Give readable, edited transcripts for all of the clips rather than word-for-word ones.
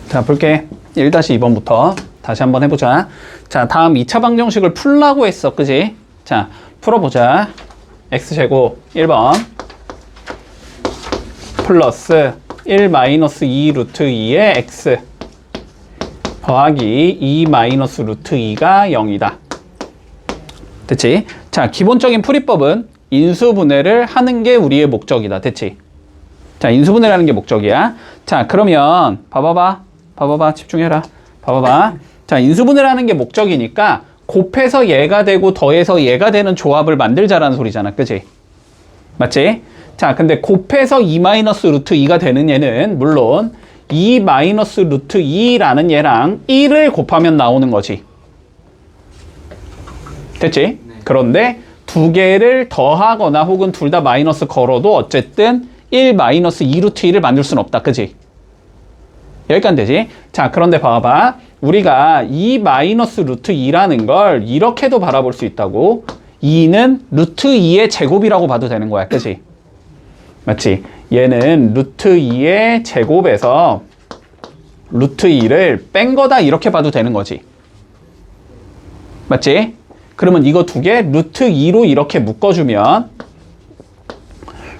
자, 볼게. 1-2번부터 다시 한번 해보자. 자, 다음 2차 방정식을 풀라고 했어. 그지? 자, 풀어보자. x제곱 1번 플러스 1 마이너스 2 루트 2의 x 더하기 2 마이너스 루트 2가 0이다. 됐지? 자, 기본적인 풀이법은 인수분해를 하는 게 우리의 목적이다. 됐지? 자, 인수분해를 하는 게 목적이야. 자, 그러면 봐봐봐. 집중해라. 봐봐봐. 자, 인수분해를 하는 게 목적이니까 곱해서 얘가 되고 더해서 얘가 되는 조합을 만들자라는 소리잖아. 그치? 맞지? 자, 근데 곱해서 2 마이너스 루트 2가 되는 얘는 물론 2 마이너스 루트 2라는 얘랑 1을 곱하면 나오는 거지. 됐지? 네. 그런데 두 개를 더하거나 혹은 둘 다 마이너스 걸어도 어쨌든 1 마이너스 2 루트 2를 만들 수는 없다. 그치? 여기까지 되지? 자, 그런데 봐봐. 우리가 2 마이너스 루트 2라는 걸 이렇게도 바라볼 수 있다고. 2는 루트 2의 제곱이라고 봐도 되는 거야. 그치? 맞지? 얘는 루트 2의 제곱에서 루트 2를 뺀 거다 이렇게 봐도 되는 거지. 맞지? 그러면 이거 두 개 루트 2로 이렇게 묶어주면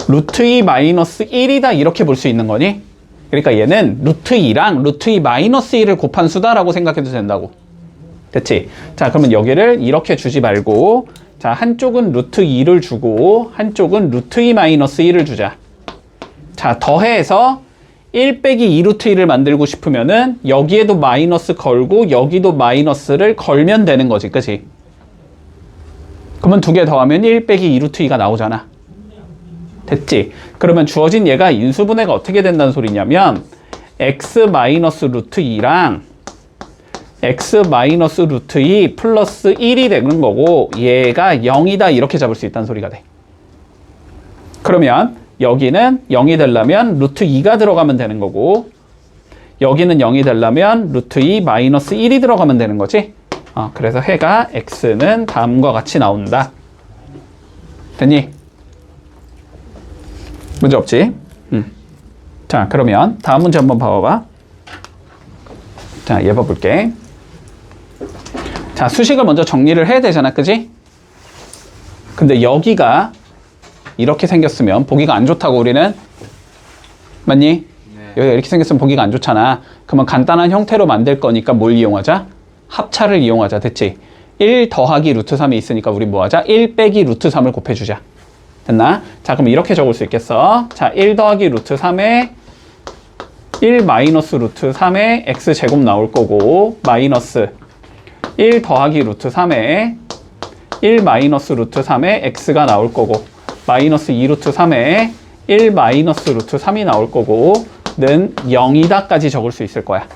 루트 2 마이너스 1이다 이렇게 볼 수 있는 거니? 그러니까 얘는 루트 2랑 루트 2 마이너스 1을 곱한 수다라고 생각해도 된다고. 됐지? 자, 그러면 여기를 이렇게 주지 말고 자, 한쪽은 루트 2를 주고 한쪽은 루트 2 마이너스 1을 주자. 자, 더해서 1 빼기 2 루트 2를 만들고 싶으면은 여기에도 마이너스 걸고 여기도 마이너스를 걸면 되는 거지. 그치? 그러면 두 개 더하면 1 빼기 2 루트 2가 나오잖아. 됐지? 그러면 주어진 얘가 인수분해가 어떻게 된다는 소리냐면 x 마이너스 루트 2랑 x 마이너스 루트 2 플러스 1이 되는 거고 얘가 0이다 이렇게 잡을 수 있다는 소리가 돼. 그러면 여기는 0이 되려면 루트 2가 들어가면 되는 거고 여기는 0이 되려면 루트 2 마이너스 1이 들어가면 되는 거지. 그래서 해가 x는 다음과 같이 나온다. 됐니? 문제 없지? 자, 그러면 다음 문제 한번 봐봐. 자, 얘 봐볼게. 자, 수식을 먼저 정리를 해야 되잖아. 그지? 근데 여기가 이렇게 생겼으면 보기가 안 좋다고 우리는. 맞니? 네. 여기가 이렇게 생겼으면 보기가 안 좋잖아. 그러면 간단한 형태로 만들 거니까 뭘 이용하자? 합차를 이용하자. 됐지? 1 더하기 루트 3이 있으니까 우리 뭐 하자? 1 빼기 루트 3을 곱해주자. 됐나? 자, 그럼 이렇게 적을 수 있겠어. 자, 1 더하기 루트 3에 1 마이너스 루트 3에 x제곱 나올 거고 마이너스 1 더하기 루트 3에 1 마이너스 루트 3에 x가 나올 거고 마이너스 2 루트 3에 1 마이너스 루트 3이 나올 거고 는 0이다까지 적을 수 있을 거야.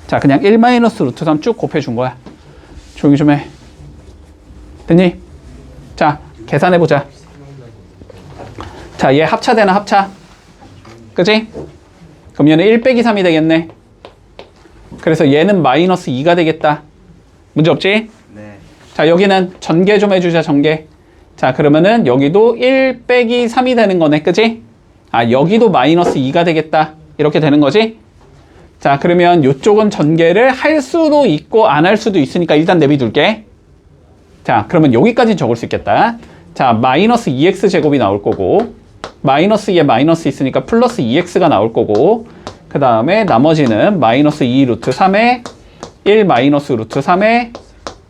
자, 그냥 1 마이너스 루트 3 쭉 곱해준 거야. 조용히 좀 해. 됐니? 자, 계산해보자. 자, 얘 합차되나 합차? 그치? 그럼 얘는 1 빼기 3이 되겠네. 그래서 얘는 마이너스 2가 되겠다. 문제 없지? 네. 자, 여기는 전개 좀 해주자, 전개. 자, 그러면은 여기도 1 빼기 3이 되는 거네. 그치? 여기도 마이너스 2가 되겠다. 이렇게 되는 거지? 자, 그러면 이쪽은 전개를 할 수도 있고 안 할 수도 있으니까 일단 내비둘게. 자, 그러면 여기까지 적을 수 있겠다. 자, 마이너스 2x 제곱이 나올 거고 마이너스에 마이너스 있으니까 플러스 2x가 나올 거고 그 다음에 나머지는 마이너스 2 루트 3에 1 마이너스 루트 3에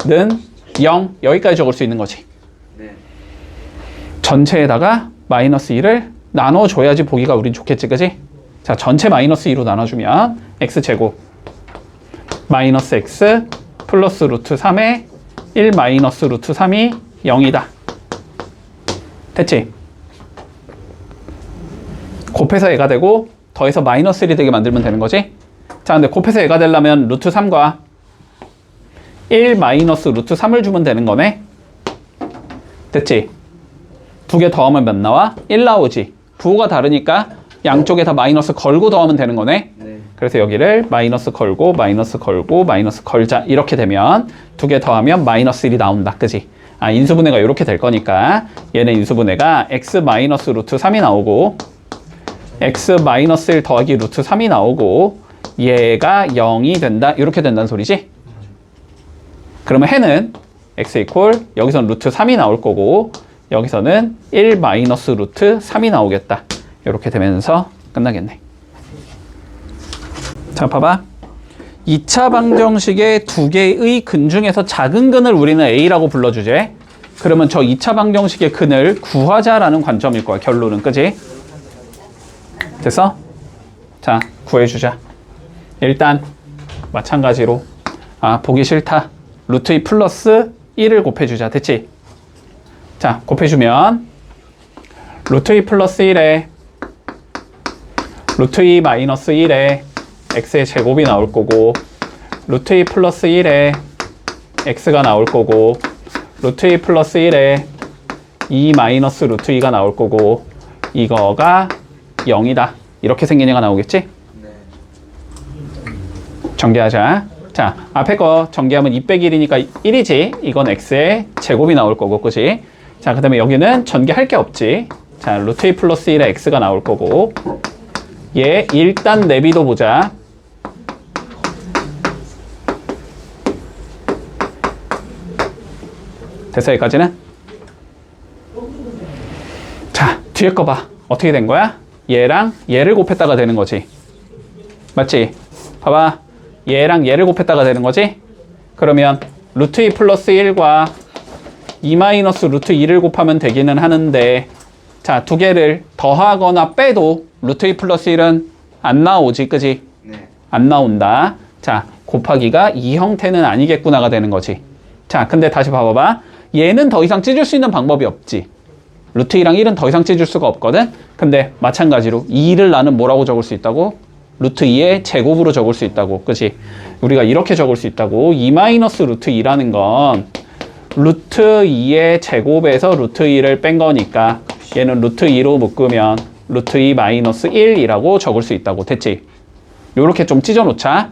는 0 여기까지 적을 수 있는 거지. 네. 전체에다가 마이너스 2를 나눠줘야지 보기가 우린 좋겠지. 그지? 자, 전체 마이너스 2로 나눠주면 x제곱 마이너스 x 플러스 루트 3에 1 마이너스 루트 3이 0이다. 됐지? 곱해서 얘가 되고 더해서 마이너스 1이 되게 만들면 되는 거지? 자, 근데 곱해서 얘가 되려면 루트 3과 1 마이너스 루트 3을 주면 되는 거네? 됐지? 두 개 더하면 몇 나와? 1 나오지? 부호가 다르니까 양쪽에 다 마이너스 걸고 더하면 되는 거네? 네. 그래서 여기를 마이너스 걸고 마이너스 걸고 마이너스 걸자. 이렇게 되면 두 개 더하면 마이너스 1이 나온다. 그지? 인수분해가 이렇게 될 거니까 얘는 인수분해가 x 마이너스 루트 3이 나오고 x 마이너스 1 더하기 루트 3이 나오고 얘가 0이 된다. 이렇게 된다는 소리지? 그러면 해는 x 이퀄 여기서는 루트 3이 나올 거고 여기서는 1 마이너스 루트 3이 나오겠다. 이렇게 되면서 끝나겠네. 자, 봐봐. 2차 방정식의 두 개의 근 중에서 작은 근을 우리는 A라고 불러주제. 그러면 저 2차 방정식의 근을 구하자라는 관점일 거야. 결론은. 그지? 됐어? 자, 구해주자. 일단 마찬가지로 보기 싫다. 루트 2 플러스 1을 곱해주자. 됐지? 자, 곱해주면 루트 2 플러스 1에 루트 2 마이너스 1에 x의 제곱이 나올 거고 루트 2 플러스 1에 x가 나올 거고 루트 2 플러스 1에 2 마이너스 루트 2가 나올 거고 이거가 0이다. 이렇게 생긴 애가 나오겠지? 전개하자. 자, 앞에 거 전개하면 2 빼기 1이니까 1이지. 이건 x의 제곱이 나올 거고, 그치? 자, 그 다음에 여기는 전개할 게 없지. 자, 루트 2 플러스 1에 x가 나올 거고 얘 일단 내비도 보자. 됐어, 여기까지는? 자, 뒤에 거 봐. 어떻게 된 거야? 얘랑 얘를 곱했다가 되는 거지. 맞지? 봐봐. 얘랑 얘를 곱했다가 되는 거지? 그러면 루트 2 플러스 1과 2 마이너스 루트 2를 곱하면 되기는 하는데 자, 두 개를 더하거나 빼도 루트 2 플러스 1은 안 나오지, 그지? 네. 안 나온다. 자, 곱하기가 이 형태는 아니겠구나가 되는 거지. 자, 근데 다시 봐봐봐. 얘는 더 이상 찢을 수 있는 방법이 없지. 루트 2랑 1은 더 이상 찢을 수가 없거든? 근데 마찬가지로 2를 나는 뭐라고 적을 수 있다고? 루트 2의 제곱으로 적을 수 있다고. 그치? 우리가 이렇게 적을 수 있다고. 2 마이너스 루트 2라는 건 루트 2의 제곱에서 루트 2를 뺀 거니까 얘는 루트 2로 묶으면 루트 2 마이너스 1이라고 적을 수 있다고. 됐지? 요렇게 좀 찢어 놓자.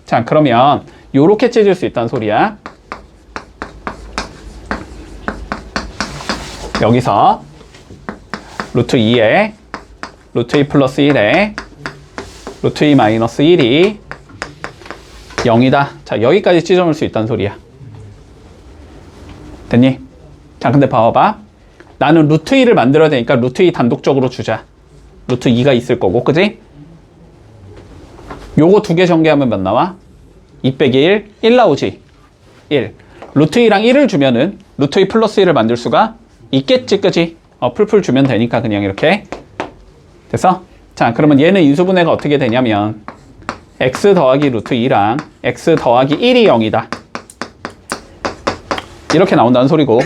자, 그러면 요렇게 찢을 수 있다는 소리야. 여기서 루트 2에 루트 2 플러스 1에 루트 2 마이너스 1이 0이다. 자, 여기까지 찢어놓을 수 있다는 소리야. 됐니? 자, 근데 봐봐. 나는 루트 2를 만들어야 되니까 루트 2 단독적으로 주자. 루트 2가 있을 거고, 그지? 요거 두 개 전개하면 몇 나와? 2 빼기 1, 1 나오지? 1. 루트 2랑 1을 주면은 루트 2 플러스 1을 만들 수가 있겠지, 그지? 풀풀 주면 되니까 그냥 이렇게. 됐어? 자, 그러면 얘는 인수분해가 어떻게 되냐면 x 더하기 루트 2랑 x 더하기 1이 0이다. 이렇게 나온다는 소리고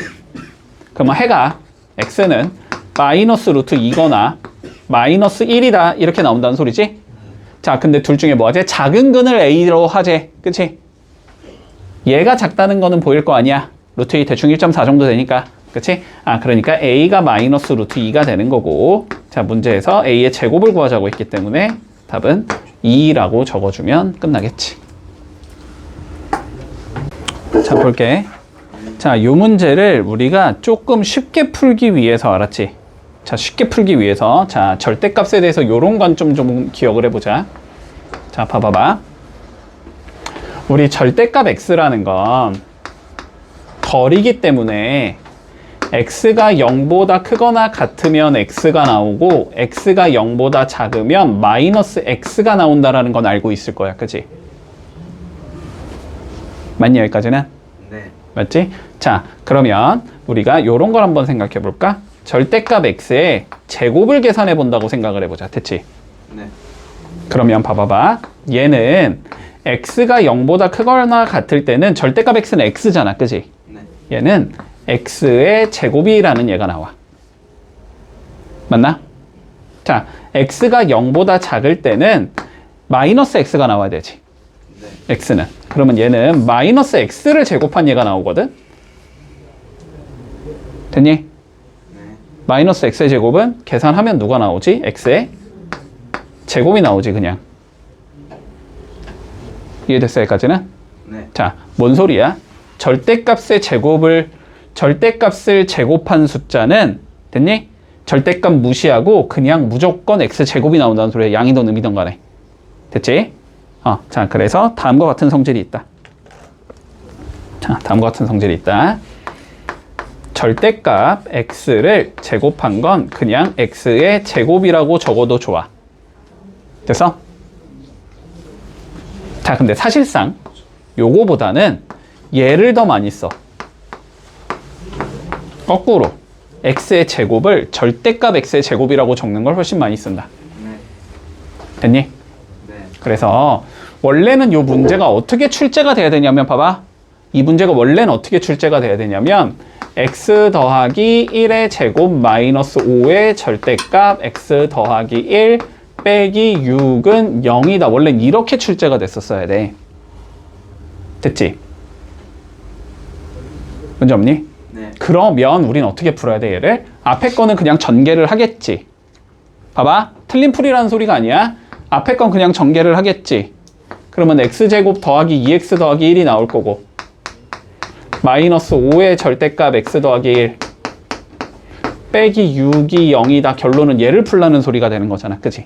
그러면 해가 x는 마이너스 루트 2거나 마이너스 1이다. 이렇게 나온다는 소리지? 자, 근데 둘 중에 뭐 하지? 작은 근을 a로 하재. 그치? 얘가 작다는 거는 보일 거 아니야. 루트 2 대충 1.4 정도 되니까. 그치? 그러니까 a가 마이너스 루트 2가 되는 거고 자, 문제에서 a의 제곱을 구하자고 했기 때문에 답은 2라고 적어주면 끝나겠지. 자, 볼게. 자, 이 문제를 우리가 조금 쉽게 풀기 위해서 알았지? 자, 쉽게 풀기 위해서 자, 절대값에 대해서 요런 관점 좀 기억을 해보자. 자, 봐봐봐. 우리 절대값 x라는 건 덜이기 때문에 x가 0보다 크거나 같으면 x가 나오고 x가 0보다 작으면 마이너스 x가 나온다라는 건 알고 있을 거야. 그치? 맞니? 여기까지는? 네. 맞지? 자, 그러면 우리가 요런 걸 한번 생각해 볼까? 절대값 x의 제곱을 계산해 본다고 생각을 해보자. 됐지? 네. 그러면 봐봐봐. 얘는 x가 0보다 크거나 같을 때는 절대값 x는 x잖아. 그치? 네. 얘는 x의 제곱이라는 얘가 나와. 맞나? 자, x가 0보다 작을 때는 마이너스 x가 나와야 되지. 네. x는. 그러면 얘는 마이너스 x를 제곱한 얘가 나오거든? 됐니? 네. 마이너스 x의 제곱은 계산하면 누가 나오지? x의 제곱이 나오지, 그냥. 이해됐어, 여기까지는? 네. 자, 뭔 소리야? 절대값의 절대값을 제곱한 숫자는 됐니? 절대값 무시하고 그냥 무조건 x제곱이 나온다는 소리야. 양이든 음이든 간에. 됐지? 자, 그래서 다음과 같은 성질이 있다. 자, 다음과 같은 성질이 있다. 절대값 x를 제곱한 건 그냥 x의 제곱이라고 적어도 좋아. 됐어? 자, 근데 사실상 요거보다는 얘를 더 많이 써. 거꾸로 x의 제곱을 절대값 x의 제곱이라고 적는 걸 훨씬 많이 쓴다. 됐니? 네. 그래서 원래는 요 문제가 어떻게 출제가 돼야 되냐면 봐봐. 이 문제가 원래는 어떻게 출제가 돼야 되냐면 x 더하기 1의 제곱 마이너스 5의 절대값 x 더하기 1 빼기 6은 0이다. 원래는 이렇게 출제가 됐었어야 돼. 됐지? 문제 없니? 네. 그러면 우린 어떻게 풀어야 돼, 얘를? 앞에 거는 그냥 전개를 하겠지. 봐봐. 틀린 풀이라는 소리가 아니야. 앞에 건 그냥 전개를 하겠지. 그러면 x제곱 더하기 2x 더하기 1이 나올 거고 마이너스 5의 절대값 x 더하기 1 빼기 6이 0이다. 결론은 얘를 풀라는 소리가 되는 거잖아. 그지?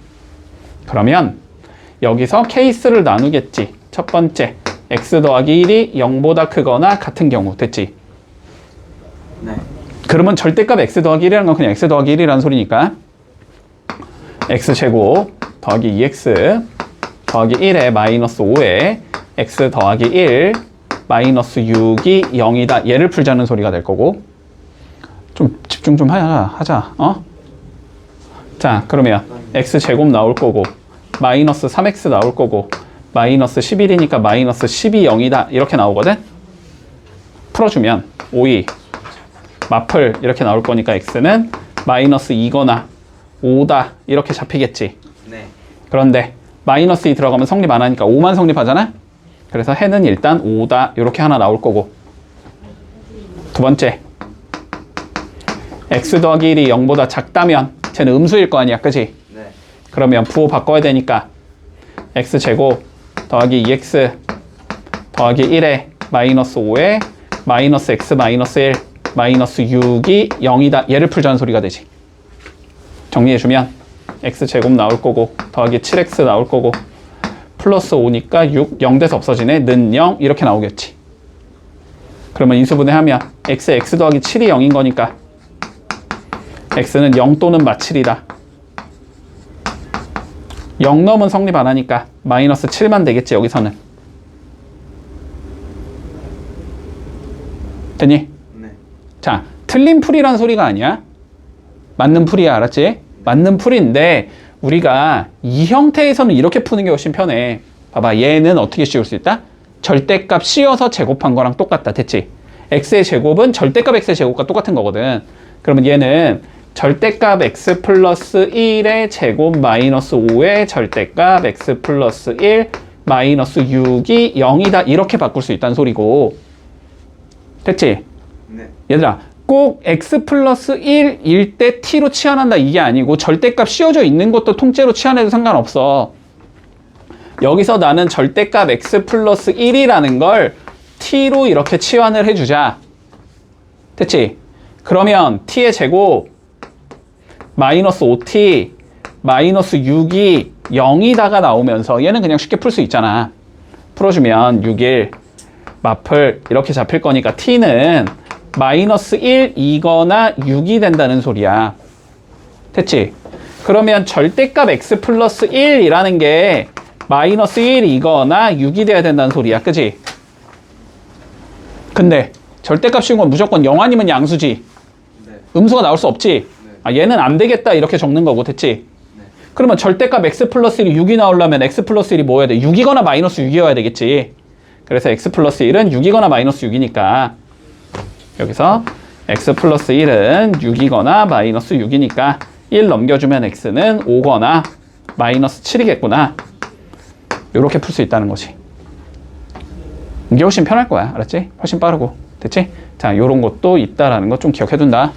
그러면 여기서 케이스를 나누겠지. 첫 번째, x 더하기 1이 0보다 크거나 같은 경우. 됐지? 네. 그러면 절대값 x 더하기 1이라는 건 그냥 x 더하기 1이라는 소리니까 x제곱 더하기 2x 더하기 1에 마이너스 5에 x 더하기 1 마이너스 6이 0이다. 얘를 풀자는 소리가 될 거고 좀 집중 좀 하자. 자, 그러면 x제곱 나올 거고 마이너스 3x 나올 거고 마이너스 11이니까 마이너스 12, 0이다. 이렇게 나오거든? 풀어주면 5이 마플 이렇게 나올 거니까 x는 마이너스 2거나 5다. 이렇게 잡히겠지. 네. 그런데 마이너스 2 들어가면 성립 안 하니까 5만 성립하잖아? 그래서 해는 일단 5다. 이렇게 하나 나올 거고 두 번째, x 더하기 1이 0보다 작다면 쟤는 음수일 거 아니야. 그지? 네. 그러면 부호 바꿔야 되니까 x제곱 더하기 2x 더하기 1에 마이너스 5에 마이너스 x 마이너스 1 마이너스 6이 0이다. 얘를 풀자는 소리가 되지. 정리해주면 x제곱 나올 거고 더하기 7x 나올 거고 플러스 5니까 6, 0 돼서 없어지네. 는 0 이렇게 나오겠지. 그러면 인수분해하면 x에 x 더하기 7이 0인 거니까 x는 0 또는 마7이다. 0 넘은 성립 안 하니까 마이너스 7만 되겠지. 여기서는. 됐니? 네. 자, 틀린 풀이란 소리가 아니야. 맞는 풀이야. 알았지? 맞는 풀인데 우리가 이 형태에서는 이렇게 푸는 게 훨씬 편해. 봐봐. 얘는 어떻게 씌울 수 있다? 절대값 씌워서 제곱한 거랑 똑같다. 됐지? x의 제곱은 절대값 x의 제곱과 똑같은 거거든. 그러면 얘는 절대값 x 플러스 1의 제곱 마이너스 5의 절대값 x 플러스 1 마이너스 6이 0이다. 이렇게 바꿀 수 있다는 소리고. 됐지? 네. 얘들아, 꼭 x 플러스 1일 때 t로 치환한다 이게 아니고 절대값 씌워져 있는 것도 통째로 치환해도 상관없어. 여기서 나는 절대값 x 플러스 1이라는 걸 t로 이렇게 치환을 해주자. 됐지? 그러면 t의 제곱 마이너스 5t 마이너스 6이 0이다가 나오면서 얘는 그냥 쉽게 풀 수 있잖아. 풀어주면 6일 마플 이렇게 잡힐 거니까 t는 마이너스 1이거나 6이 된다는 소리야. 됐지? 그러면 절대값 x 플러스 1이라는 게 마이너스 1이거나 6이 돼야 된다는 소리야. 그지? 근데 절대값 씌운 건 무조건 0 아니면 양수지. 네. 음수가 나올 수 없지. 네. 아, 얘는 안 되겠다 이렇게 적는 거고. 됐지? 네. 그러면 절대값 x 플러스 1이 6이 나오려면 x 플러스 1이 뭐여야 돼? 6이거나 마이너스 6이어야 되겠지. 그래서 x 플러스 1은 6이거나 마이너스 6이니까 여기서 x 플러스 1은 6이거나 마이너스 6이니까 1 넘겨주면 x는 5거나 마이너스 7이겠구나. 이렇게 풀 수 있다는 거지. 이게 훨씬 편할 거야. 알았지? 훨씬 빠르고. 됐지? 자, 요런 것도 있다라는 거 좀 기억해둔다.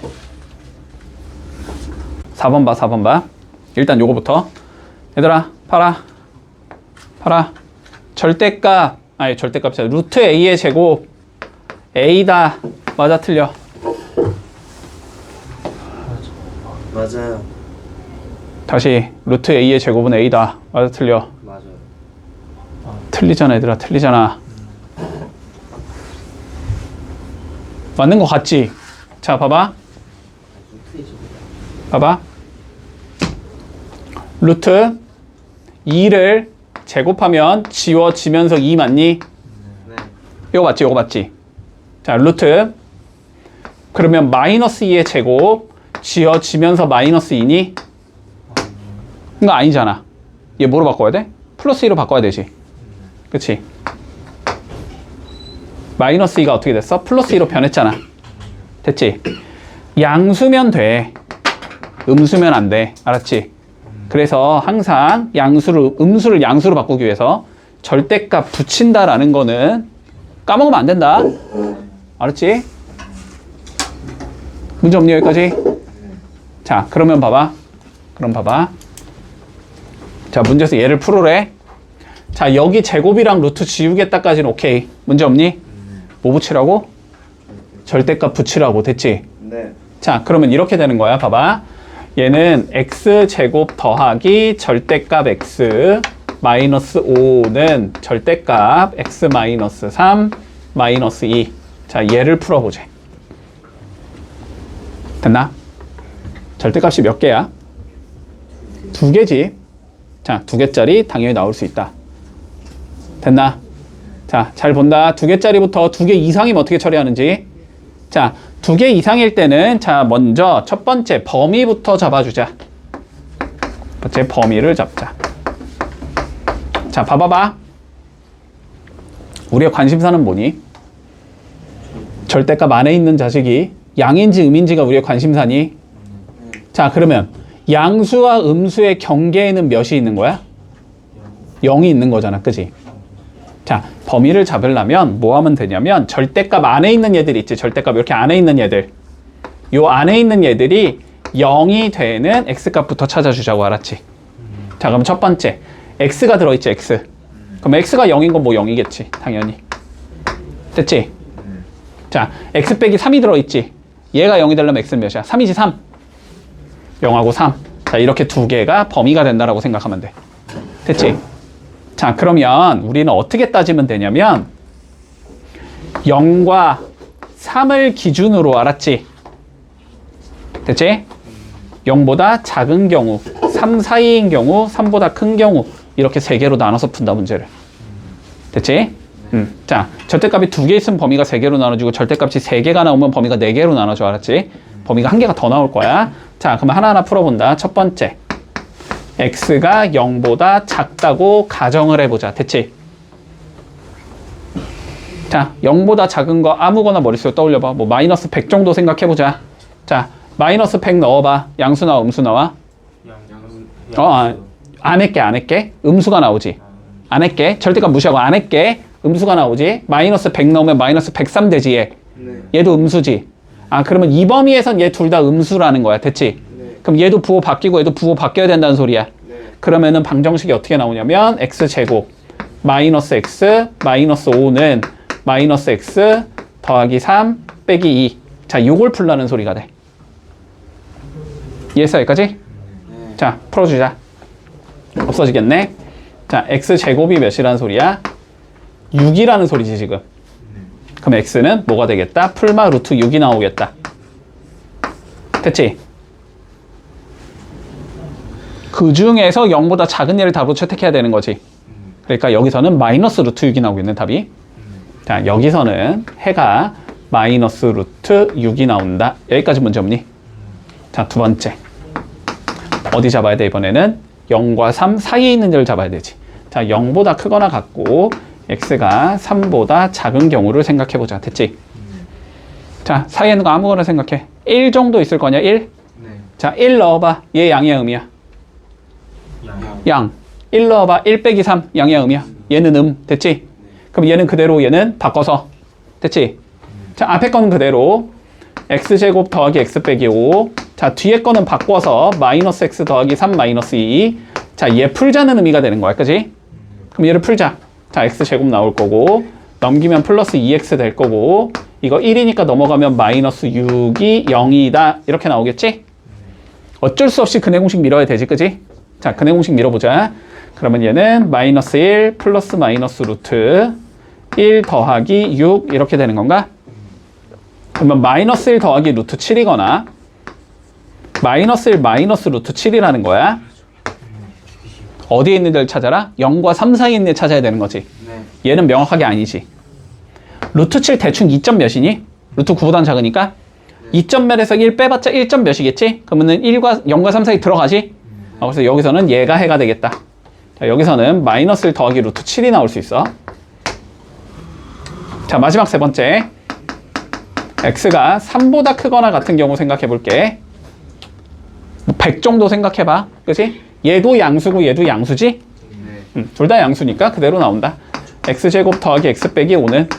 4번 봐, 4번 봐. 일단 요거부터. 얘들아, 봐라. 절대값, 절대값이야. 루트 a의 제곱. a다. 맞아, 틀려? 맞아요. 다시 루트 a의 제곱은 a다. 맞아, 틀려? 맞아요. 틀리잖아, 얘들아. 틀리잖아. 맞는 거 같지? 자, 봐봐. 봐봐. 루트 2를 제곱하면 지워지면서 2 맞니? 네. 이거 맞지? 이거 맞지? 자, 루트. 그러면 마이너스 2의 제곱 지워지면서 마이너스 2니? 이거 아니잖아. 얘 뭐로 바꿔야 돼? 플러스 2로 바꿔야 되지. 그치? 마이너스 2가 어떻게 됐어? 플러스 2로 변했잖아. 됐지? 양수면 돼. 음수면 안 돼. 알았지? 그래서 항상 음수를 양수로 바꾸기 위해서 절대값 붙인다라는 거는 까먹으면 안 된다. 알았지? 문제 없니 여기까지? 자, 그러면 봐봐. 자, 문제에서 얘를 풀으래. 자, 여기 제곱이랑 루트 지우겠다까지는 오케이. 문제 없니? 뭐 붙이라고? 절대값 붙이라고. 됐지? 네. 자, 그러면 이렇게 되는 거야. 봐봐. 얘는 x제곱 더하기 절대값 x 마이너스 5는 절대값 x 마이너스 3 마이너스 2. 자, 얘를 풀어보자. 됐나? 절대값이 몇 개야? 2개지. 자, 2개짜리 당연히 나올 수 있다. 됐나? 자, 잘 본다. 2개짜리부터 2개 이상이면 어떻게 처리하는지. 자, 2개 이상일 때는 자, 먼저 첫 번째 범위부터 잡아주자. 첫 번째 범위를 잡자. 자, 봐봐봐. 우리의 관심사는 뭐니? 절대값 안에 있는 자식이 양인지 음인지가 우리의 관심사니? 자, 그러면 양수와 음수의 경계에는 몇이 있는 거야? 0이 있는 거잖아. 그지? 자, 범위를 잡으려면 뭐 하면 되냐면 절대값 안에 있는 얘들 있지. 절대값 이렇게 안에 있는 얘들. 요 안에 있는 얘들이 0이 되는 x값부터 찾아주자고. 알았지? 자, 그럼 첫 번째 x가 들어있지. x. 그럼 x가 0인 건 뭐 0이겠지. 당연히. 됐지? 자, x 빼기 3이 들어있지. 얘가 0이 되려면 x는 몇이야? 3이지 3. 0하고 3. 자, 이렇게 두 개가 범위가 된다라고 생각하면 돼. 됐지? 자, 그러면 우리는 어떻게 따지면 되냐면 0과 3을 기준으로. 알았지? 됐지? 0보다 작은 경우, 3 사이인 경우, 3보다 큰 경우 이렇게 세 개로 나눠서 푼다 문제를. 됐지? 자, 절대값이 2개 있으면 범위가 3개로 나눠지고 절대값이 3개가 나오면 범위가 4개로 나눠져. 알았지? 범위가 1개가 더 나올 거야. 자, 그럼 하나하나 풀어본다. 첫 번째 x가 0보다 작다고 가정을 해보자. 됐지? 자, 0보다 작은 거 아무거나 머릿속에 떠올려봐. 뭐 마이너스 100 정도 생각해보자. 자, 마이너스 100 넣어봐. 양수 나와 음수 나와? 안 할게. 음수가 나오지. 안 할게. 절대값 무시하고 안 할게. 음수가 나오지. 마이너스 100 넣으면 마이너스 103 되지 얘. 네. 얘도 음수지. 아, 그러면 이 범위에선 얘 둘 다 음수라는 거야. 됐지? 네. 그럼 얘도 부호 바뀌고 얘도 부호 바뀌어야 된다는 소리야. 네. 그러면은 방정식이 어떻게 나오냐면 x제곱 마이너스 x 마이너스 5는 마이너스 x 더하기 3 빼기 2. 자, 요걸 풀라는 소리가 돼. 이해했어 여기까지? 네. 자, 풀어주자. 없어지겠네. 자, x제곱이 몇이라는 소리야? 6이라는 소리지 지금. 그럼 x는 뭐가 되겠다? 풀마 루트 6이 나오겠다. 됐지? 그 중에서 0보다 작은 얘를 답으로 채택해야 되는 거지. 그러니까 여기서는 마이너스 루트 6이 나오겠네, 답이. 자, 여기서는 해가 마이너스 루트 6이 나온다. 여기까지 문제 없니? 자, 두 번째. 어디 잡아야 돼, 이번에는? 0과 3 사이에 있는 얘를 잡아야 되지. 자, 0보다 크거나 같고 x가 3보다 작은 경우를 생각해보자. 됐지? 자, 사이에 있는 거 아무거나 생각해. 1 정도 있을 거냐, 1? 네. 자, 1 넣어봐. 얘 양이야, 음이야? 양. 1 넣어봐. 1 빼기 3. 양이야, 음이야? 얘는 됐지? 그럼 얘는 그대로 얘는 바꿔서. 됐지? 자, 앞에 거는 그대로. x제곱 더하기 x 빼기 5. 자, 뒤에 거는 바꿔서 마이너스 x 더하기 3 마이너스 2. 자, 얘 풀자는 의미가 되는 거야. 그지? 그럼 얘를 풀자. 자, x제곱 나올 거고 넘기면 플러스 2x 될 거고 이거 1이니까 넘어가면 마이너스 6이 0이다. 이렇게 나오겠지? 어쩔 수 없이 근해 공식 밀어야 되지. 그지? 자, 근해 공식 밀어보자. 그러면 얘는 마이너스 1 플러스 마이너스 루트 1 더하기 6 이렇게 되는 건가? 그러면 마이너스 1 더하기 루트 7이거나 마이너스 1 마이너스 루트 7이라는 거야. 어디에 있는 데를 찾아라? 0과 3 사이에 있는 데 찾아야 되는 거지. 네. 얘는 명확하게 아니지. 루트 7 대충 2점 몇이니? 루트 9보단 작으니까 2점 몇에서 1 빼봤자 1점 몇이겠지? 그러면은 0과 3 사이 들어가지? 그래서 여기서는 얘가 해가 되겠다. 자, 여기서는 마이너스 1 더하기 루트 7이 나올 수 있어. 자, 마지막 세 번째. x가 3보다 크거나 같은 경우 생각해 볼게. 100 정도 생각해 봐. 그치? 얘도 양수고 얘도 양수지? 네. 둘 다 양수니까 그대로 나온다. x제곱 더하기 x 빼기 5는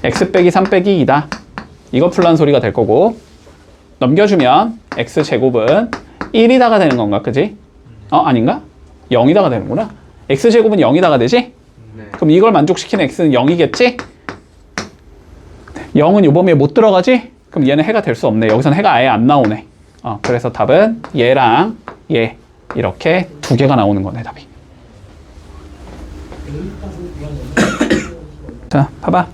x 빼기 3 빼기 2다. 이거 풀란 소리가 될 거고, 넘겨주면 x제곱은 1이다가 되는 건가? 그지? 아닌가? 0이다가 되는구나. x제곱은 0이다가 되지? 네. 그럼 이걸 만족시키는 x는 0이겠지? 0은 요 범위에 못 들어가지? 그럼 얘는 해가 될 수 없네. 여기서는 해가 아예 안 나오네. 그래서 답은 얘랑 얘 이렇게 두 개가 나오는 거네, 답이. 자, 봐봐.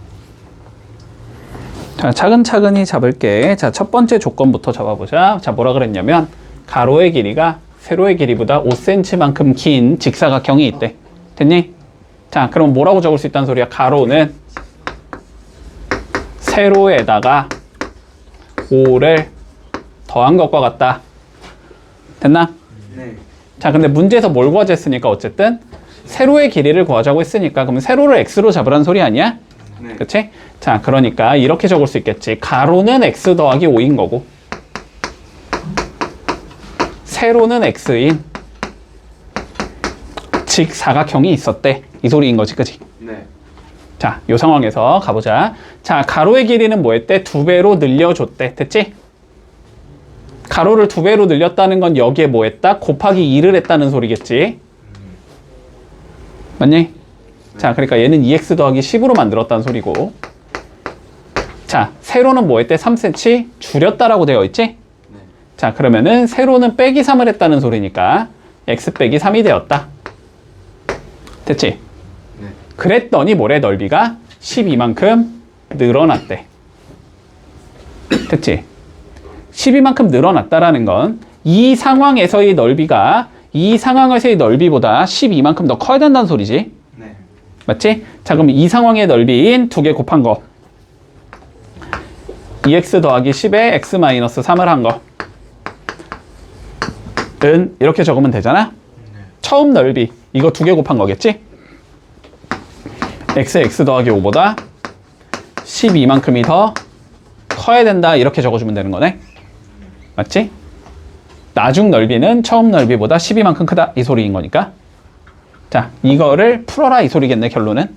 자, 차근차근히 잡을게. 자, 첫 번째 조건부터 잡아보자. 자, 뭐라 그랬냐면 가로의 길이가 세로의 길이보다 5cm만큼 긴 직사각형이 있대. 됐니? 자, 그럼 뭐라고 적을 수 있다는 소리야? 가로는 세로에다가 5를 더한 것과 같다. 됐나? 네. 자, 근데 문제에서 뭘 구하자했으니까 어쨌든 세로의 길이를 구하자고 했으니까 그러면 세로를 x로 잡으라는 소리 아니야? 네. 그치? 자, 그러니까 이렇게 적을 수 있겠지. 가로는 x 더하기 5인 거고 세로는 x인 직사각형이 있었대. 이 소리인 거지, 그치? 네. 자, 요 상황에서 가보자. 자, 가로의 길이는 뭐 했대? 2배로 늘려줬대. 됐지? 가로를 2배로 늘렸다는 건 여기에 뭐 했다? 곱하기 2를 했다는 소리겠지? 맞니? 자, 그러니까 얘는 2x 더하기 10으로 만들었다는 소리고, 자, 세로는 뭐 했대? 3cm 줄였다라고 되어 있지? 네. 자, 그러면은 세로는 빼기 3을 했다는 소리니까 x 빼기 3이 되었다. 됐지? 네. 그랬더니 뭐래? 넓이가 12만큼 늘어났대. 됐지? 12만큼 늘어났다라는 건 이 상황에서의 넓이가 이 상황에서의 넓이보다 12만큼 더 커야 된다는 소리지. 네. 맞지? 자, 그럼 이 상황의 넓이인 2개 곱한 거 2x 더하기 10에 x 마이너스 3을 한 거 은 이렇게 적으면 되잖아. 처음 넓이 이거 2개 곱한 거겠지? x 더하기 5보다 12만큼이 더 커야 된다 이렇게 적어주면 되는 거네. 맞지? 나중 넓이는 처음 넓이보다 12만큼 크다 이 소리인 거니까. 자, 이거를 풀어라 이 소리겠네, 결론은.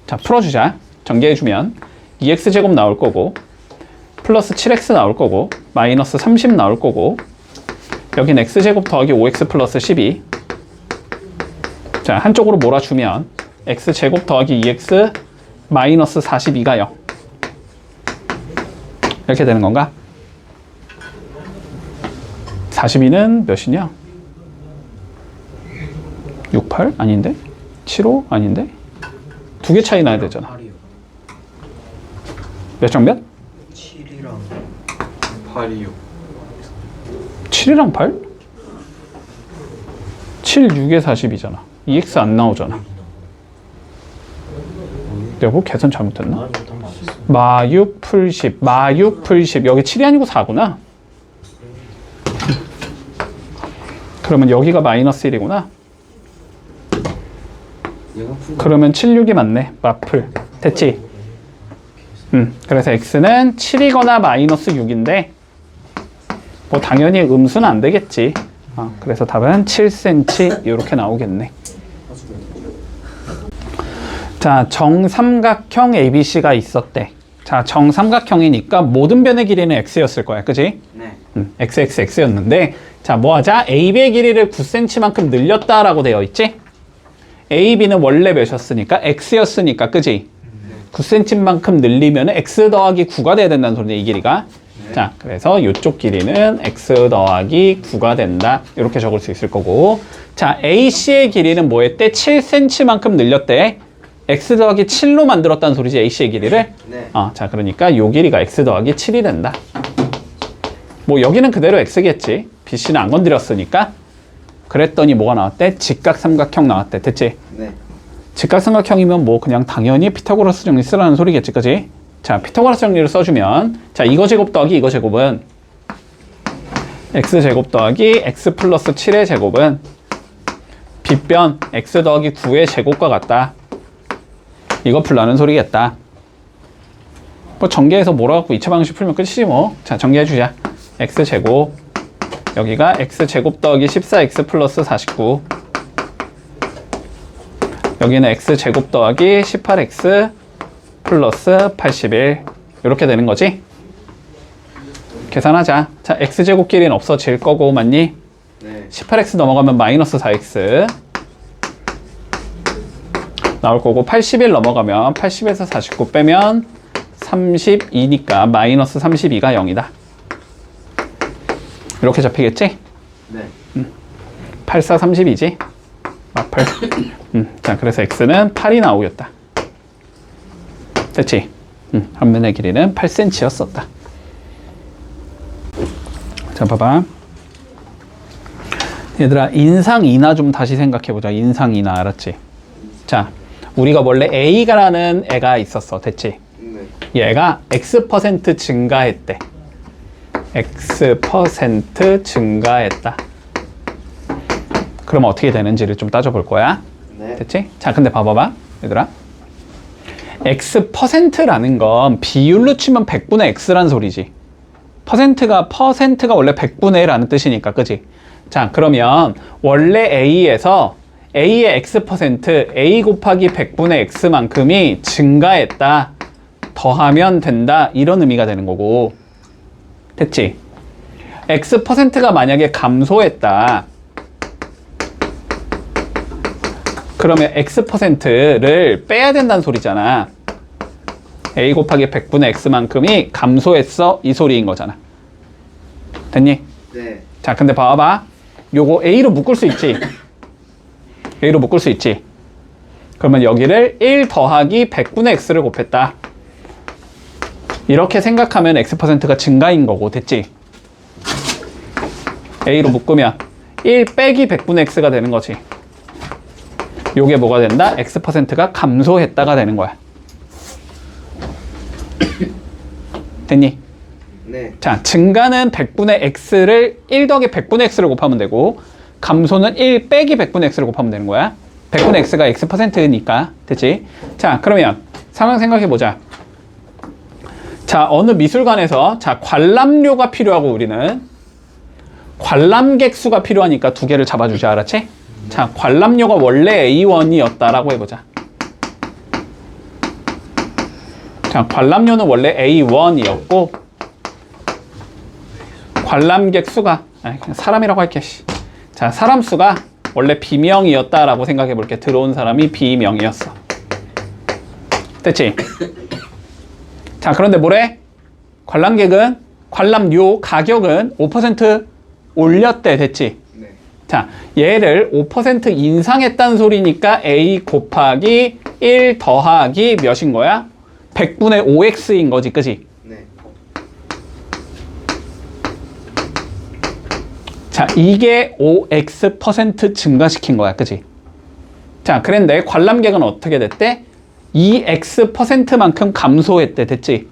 자, 풀어주자. 전개해주면 2x제곱 나올 거고 플러스 7x 나올 거고 마이너스 30 나올 거고 여긴 x제곱 더하기 5x 플러스 12. 자, 한쪽으로 몰아주면 x제곱 더하기 2x 마이너스 42가 0 이렇게 되는 건가? 42는 몇이냐? 68? 아닌데? 75? 아닌데? 2개 차이 나야 되잖아. 8이요. 몇 점 몇? 7이랑 8이요. 7이랑 8? 7, 6에 40이잖아. 2x 안 나오잖아. 내가 뭐 계산 잘못했나? 마6 풀 10, 마6 풀 10. 여기 7이 아니고 4구나. 그러면 여기가 마이너스 1이구나. 그러면 7, 6이 맞네. 마풀. 됐지? 그래서 x는 7이거나 마이너스 6인데 뭐 당연히 음수는 안 되겠지. 그래서 답은 7cm 이렇게 나오겠네. 자, 정삼각형 ABC가 있었대. 자, 정삼각형이니까 모든 변의 길이는 x였을 거야. 그지? 네. x였는데 자, 뭐 하자? AB의 길이를 9cm만큼 늘렸다라고 되어 있지? AB는 원래 몇이었으니까? x였으니까, 그지? 9cm만큼 늘리면 x 더하기 9가 돼야 된다는 소리네, 이 길이가. 네. 네. 자, 그래서 이쪽 길이는 x 더하기 9가 된다. 이렇게 적을 수 있을 거고. 자, AC의 길이는 뭐 했대? 7cm만큼 늘렸대. x 더하기 7로 만들었다는 소리지, AC의 길이를. 네. 자, 그러니까 요 길이가 x 더하기 7이 된다. 뭐 여기는 그대로 x겠지. BC는 안 건드렸으니까. 그랬더니 뭐가 나왔대? 직각삼각형 나왔대. 됐지? 네. 직각삼각형이면 뭐 그냥 당연히 피타고라스 정리 쓰라는 소리겠지, 그지? 자, 피타고라스 정리를 써주면, 자, 이거 제곱 더하기 이거 제곱은 x제곱 더하기 x 플러스 7의 제곱은 빗변 x 더하기 9의 제곱과 같다. 이거 풀라는 소리겠다. 뭐 전개해서 몰아갖고 2차 방식 풀면 끝이지 뭐. 자, 전개해주자. x제곱, 여기가 x제곱 더하기 14x 플러스 49, 여기는 x제곱 더하기 18x 플러스 81, 이렇게 되는 거지. 계산하자. 자, x제곱 길이는 없어질 거고, 맞니? 네. 18x 넘어가면 마이너스 4x 나올 거고, 81 넘어가면 80에서 49 빼면 32니까 마이너스 32가 0이다. 이렇게 잡히겠지? 네. 8, 4, 32지? 8. 자, 그래서 x는 8이 나오겠다. 됐지? 한 면의 길이는 8cm였었다. 자, 봐봐. 얘들아, 인상인하 좀 다시 생각해보자. 인상인하, 알았지? 자, 우리가 원래 A가라는 애가 있었어. 됐지? 네. 얘가 X% 증가했대. X% 증가했다. 그럼 어떻게 되는지를 좀 따져볼 거야. 네. 됐지? 자, 근데 봐봐봐. 얘들아. X%라는 건 비율로 치면 100분의 X라는 소리지. 퍼센트가 원래 100분의 1라는 뜻이니까, 그지? 자, 그러면 원래 A에서 A의 X%, A 곱하기 100분의 X만큼이 증가했다. 더하면 된다. 이런 의미가 되는 거고. 됐지? X%가 만약에 감소했다. 그러면 X%를 빼야 된다는 소리잖아. A 곱하기 100분의 X만큼이 감소했어. 이 소리인 거잖아. 됐니? 네. 자, 근데 봐봐. 요거 A로 묶을 수 있지. A로 묶을 수 있지. 그러면 여기를 1 더하기 100분의 X를 곱했다. 이렇게 생각하면 X%가 증가인 거고, 됐지? A로 묶으면 1 빼기 100분의 X가 되는 거지. 요게 뭐가 된다? X%가 감소했다가 되는 거야. 됐니? 네. 자, 증가는 100분의 X를 1 더하기 100분의 X를 곱하면 되고, 감소는 1 빼기 100분의 X를 곱하면 되는 거야. 100분의 X가 X%니까. 됐지? 자, 그러면 상황 생각해보자. 자, 어느 미술관에서, 자, 관람료가 필요하고 우리는 관람객 수가 필요하니까 두 개를 잡아주자. 알았지? 자, 관람료가 원래 A1이었다라고 해보자. 자, 관람료는 원래 A1이었고, 관람객 수가, 그냥 사람이라고 할게. 자, 사람 수가 원래 B명이었다라고 생각해 볼게. 들어온 사람이 B명이었어. 됐지? 자, 그런데 뭐래? 관람료 가격은 5% 올렸대. 됐지? 네. 자, 얘를 5% 인상했다는 소리니까 A 곱하기 1 더하기 몇인 거야? 100분의 5x인 거지, 그지? 네. 자, 이게 5x% 증가시킨 거야, 그지? 자, 그런데 관람객은 어떻게 됐대? 2x%만큼 감소했대, 됐지?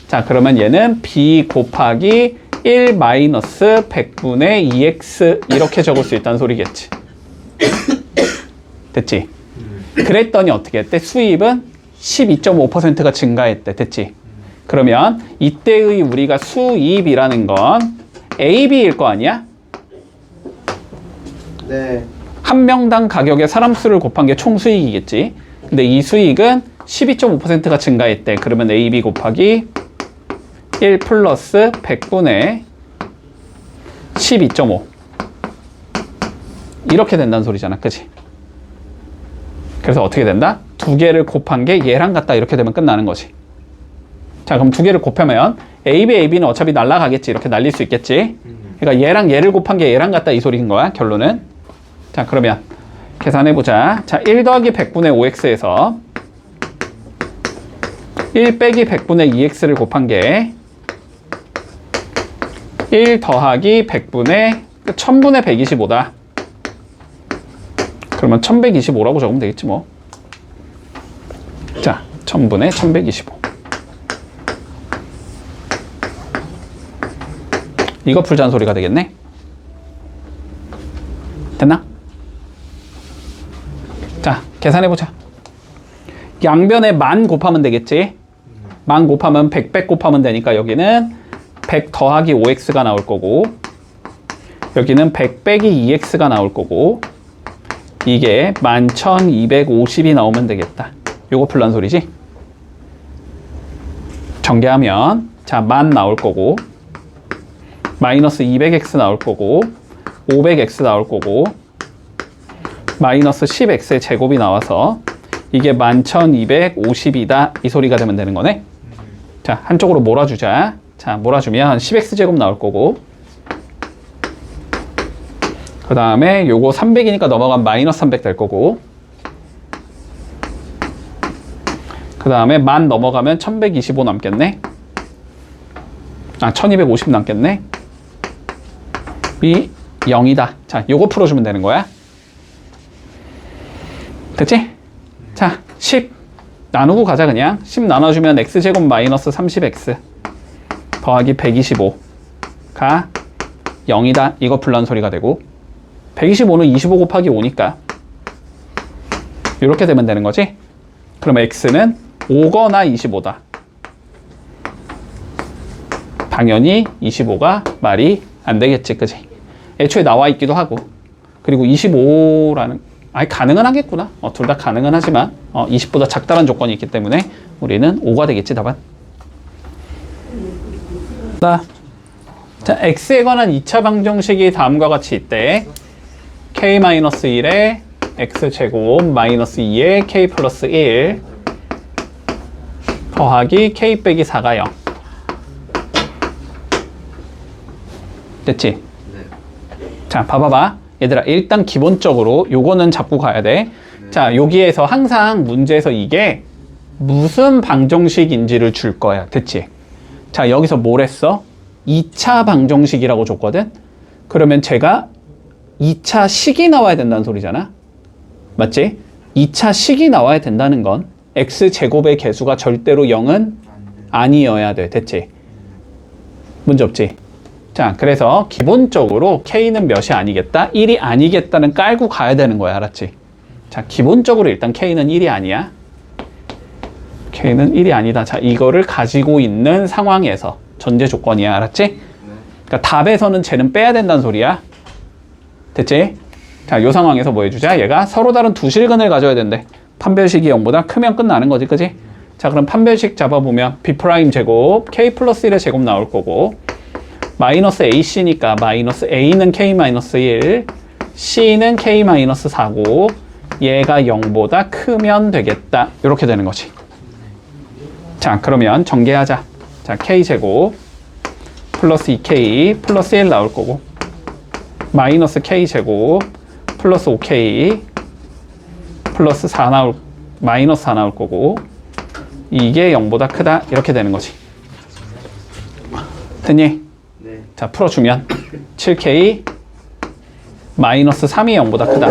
자, 그러면 얘는 b 곱하기 1 마이너스 100분의 2x 이렇게 적을 수 있다는 소리겠지. 됐지? 그랬더니 어떻게 했대? 수입은 12.5%가 증가했대. 됐지? 그러면 이때의 우리가 수입이라는 건 A, B일 거 아니야? 네. 한 명당 가격의 사람 수를 곱한 게 총 수익이겠지. 근데 이 수익은 12.5%가 증가했대. 그러면 A, B 곱하기 1 플러스 100분의 12.5 이렇게 된다는 소리잖아. 그치? 그래서 어떻게 된다? 두 개를 곱한 게 얘랑 같다. 이렇게 되면 끝나는 거지. 자, 그럼 두 개를 곱하면 AB, AB는 어차피 날라가겠지. 이렇게 날릴 수 있겠지. 그러니까 얘랑 얘를 곱한 게 얘랑 같다 이 소리인 거야, 결론은. 자, 그러면 계산해보자. 자, 1 더하기 100분의 5x에서 1 빼기 100분의 2x를 곱한 게 1 더하기 100분의 1000분의 125다. 그러면 1125라고 적으면 되겠지 뭐. 자, 1000분의 1125. 이거 풀자는 소리가 되겠네. 됐나? 자, 계산해보자. 양변에 10,000 곱하면 되겠지. 10,000 곱하면 100 곱하면 되니까 여기는 100 더하기 5x가 나올 거고, 여기는 100 빼기 2x가 나올 거고, 이게 11,250이 나오면 되겠다. 요거 풀란 소리지. 전개하면 자, 10,000 나올 거고, 마이너스 200x 나올 거고, 500x 나올 거고, 마이너스 10x의 제곱이 나와서 이게 11,250이다 이 소리가 되면 되는 거네. 자, 한쪽으로 몰아주자. 자, 몰아주면 10x 제곱 나올 거고, 그 다음에 요거 300이니까 넘어가면 마이너스 300 될 거고, 그 다음에 10,000 넘어가면 1125 남겠네. 아, 1250 남겠네. 이 0이다. 자, 요거 풀어주면 되는 거야. 됐지? 자, 10 나누고 가자. 그냥 10 나눠주면 x제곱 마이너스 30x 더하기 125가 0이다. 이거 풀란 소리가 되고, 125는 25 곱하기 5니까 이렇게 되면 되는 거지. 그러면 x는 5거나 25다. 당연히 25가 말이 안 되겠지, 그지? 애초에 나와 있기도 하고, 그리고 25라는 아니 가능은 하겠구나. 둘 다 가능은 하지만 20보다 작다는 조건이 있기 때문에 우리는 5가 되겠지, 답은. 자, x에 관한 2차 방정식이 다음과 같이 있대. k-1에 x제곱 마이너스 2에 k 플러스 1 더하기 k 빼기 4가 0. 됐지? 네. 자, 봐봐봐. 얘들아, 일단 기본적으로 요거는 잡고 가야 돼. 자, 여기에서 항상 문제에서 이게 무슨 방정식인지를 줄 거야. 됐지? 자, 여기서 뭘 했어? 2차 방정식이라고 줬거든? 그러면 제가 2차 식이 나와야 된다는 소리잖아. 맞지? 2차 식이 나와야 된다는 건 x제곱의 개수가 절대로 0은 아니어야 돼. 됐지? 문제 없지? 자, 그래서 기본적으로 k는 몇이 아니겠다? 1이 아니겠다는 깔고 가야 되는 거야. 알았지? 자, 기본적으로 일단 k는 1이 아니야. k는 1이 아니다. 자, 이거를 가지고 있는 상황에서 전제 조건이야. 알았지? 그러니까 답에서는 쟤는 빼야 된다는 소리야. 됐지? 자, 요 상황에서 뭐 해주자? 얘가 서로 다른 두 실근을 가져야 된대. 판별식이 0보다 크면 끝나는 거지, 그지? 자, 그럼 판별식 잡아보면 b' 제곱 k 플러스 1의 제곱 나올 거고, 마이너스 ac니까 마이너스 a는 k-1, c는 k-4고, 얘가 0보다 크면 되겠다. 이렇게 되는 거지. 자, 그러면 전개하자. 자, k제곱 플러스 2k 플러스 1 나올 거고, 마이너스 k제곱 플러스 5k 플러스 4 마이너스 4 나올 거고, 이게 0보다 크다. 이렇게 되는 거지. 됐니? 네. 자, 풀어주면 7k 마이너스 3이 0보다 크다.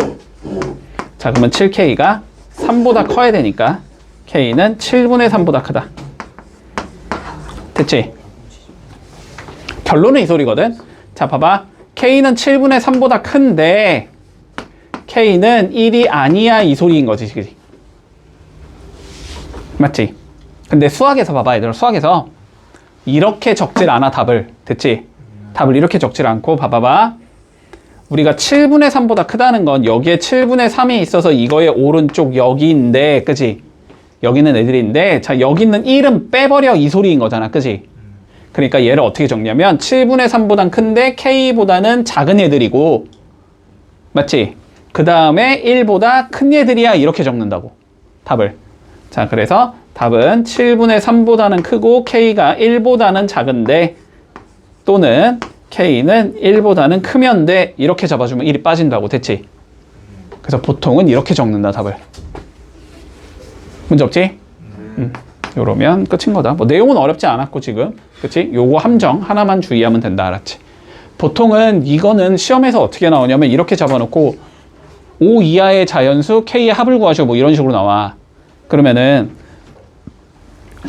자, 그러면 7k가 3보다 커야 되니까 k는 7분의 3보다 크다. 됐지? 결론은 이 소리거든. 자, 봐봐. k는 7분의 3보다 큰데 k는 1이 아니야 이 소리인 거지, 그지? 맞지? 근데 수학에서 봐봐, 얘들아. 수학에서 이렇게 적질 않아, 답을. 됐지? 답을 이렇게 적질 않고, 봐봐봐. 우리가 7분의 3보다 크다는 건 여기에 7분의 3이 있어서 이거의 오른쪽 여기인데, 그지? 여기는 애들인데, 자, 여기 있는 1은 빼버려 이 소리인 거잖아, 그지? 그러니까 얘를 어떻게 적냐면 7분의 3보단 큰데 k보다는 작은 애들이고, 맞지? 그 다음에 1보다 큰 애들이야, 이렇게 적는다고, 답을. 자, 그래서 답은 7분의 3보다는 크고 K가 1보다는 작은데 또는 K는 1보다는 크면 돼. 이렇게 잡아주면 1이 빠진다고. 됐지? 그래서 보통은 이렇게 적는다, 답을. 문제 없지? 요러면 끝인 거다. 뭐 내용은 어렵지 않았고 지금. 그치? 요거 함정 하나만 주의하면 된다. 알았지? 보통은 이거는 시험에서 어떻게 나오냐면 이렇게 잡아놓고 5 이하의 자연수 K의 합을 구하시오. 뭐 이런 식으로 나와. 그러면은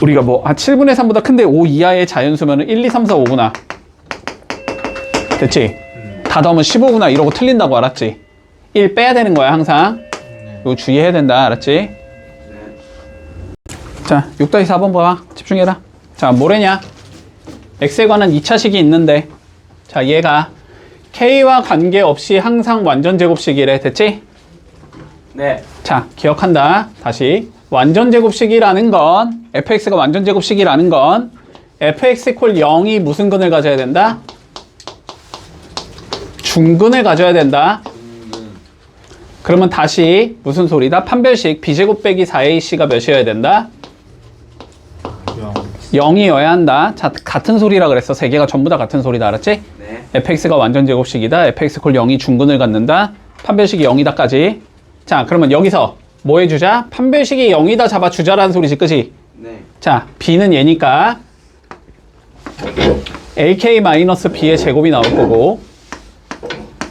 우리가 뭐 7분의 3보다 큰데 5 이하의 자연수면은 1, 2, 3, 4, 5구나. 됐지? 다 더하면 15구나 이러고 틀린다고. 알았지? 1 빼야 되는 거야 항상. 이거 주의해야 된다. 알았지? 자, 6-4번 봐봐. 집중해라. 자, 뭐래냐? x에 관한 2차식이 있는데 자, 얘가 k와 관계없이 항상 완전제곱식이래. 됐지? 네. 자, 기억한다. 다시. 완전제곱식이라는 건 fx가 완전제곱식이라는 건 fx 콜 0이 무슨 근을 가져야 된다? 중근을 가져야 된다. 그러면 다시 무슨 소리다? 판별식 b제곱 빼기 4ac가 몇이어야 된다? 0이어야 한다. 자, 같은 소리라 그랬어. 세 개가 전부 다 같은 소리다. 알았지? 네. fx가 완전제곱식이다. fx 콜 0이 중근을 갖는다. 판별식이 0이다까지. 자, 그러면 여기서 뭐 해주자? 판별식이 0이다 잡아주자라는 소리지. 그치? 네. 자, b는 얘니까 ak-b의 제곱이 나올 거고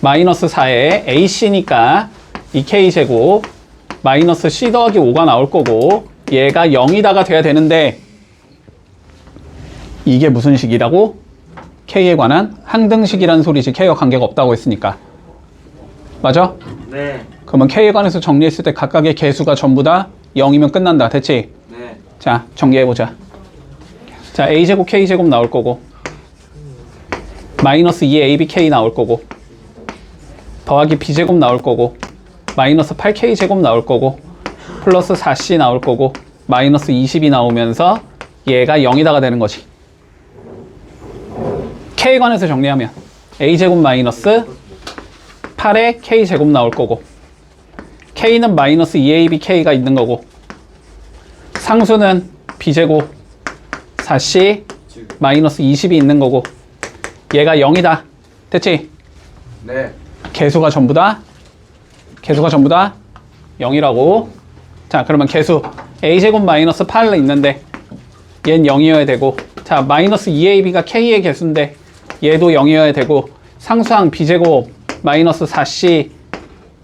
마이너스 4에 ac니까 2k제곱 마이너스 c 더하기 5가 나올 거고 얘가 0이다가 돼야 되는데 이게 무슨 식이라고? k에 관한 항등식이라는 소리지. k와 관계가 없다고 했으니까. 맞아? 네. 그러면 k에 관해서 정리했을 때 각각의 개수가 전부 다 0이면 끝난다. 됐지? 네. 자, 정리해보자. 자, a제곱 k제곱 나올 거고 마이너스 2abk 나올 거고 더하기 b제곱 나올 거고 마이너스 8k제곱 나올 거고 플러스 4c 나올 거고 마이너스 20이 나오면서 얘가 0이다가 되는 거지. k에 관해서 정리하면 a제곱 마이너스 8에 k제곱 나올 거고 k는 마이너스 2abk가 있는 거고 상수는 b제곱 4c 마이너스 20이 있는 거고 얘가 0이다. 됐지? 네. 개수가 전부 다 0이라고. 자, 그러면 개수 a제곱 마이너스 8 있는데 얘는 0이어야 되고 자, 마이너스 2ab가 k의 개수인데 얘도 0이어야 되고 상수항 b제곱 마이너스 4c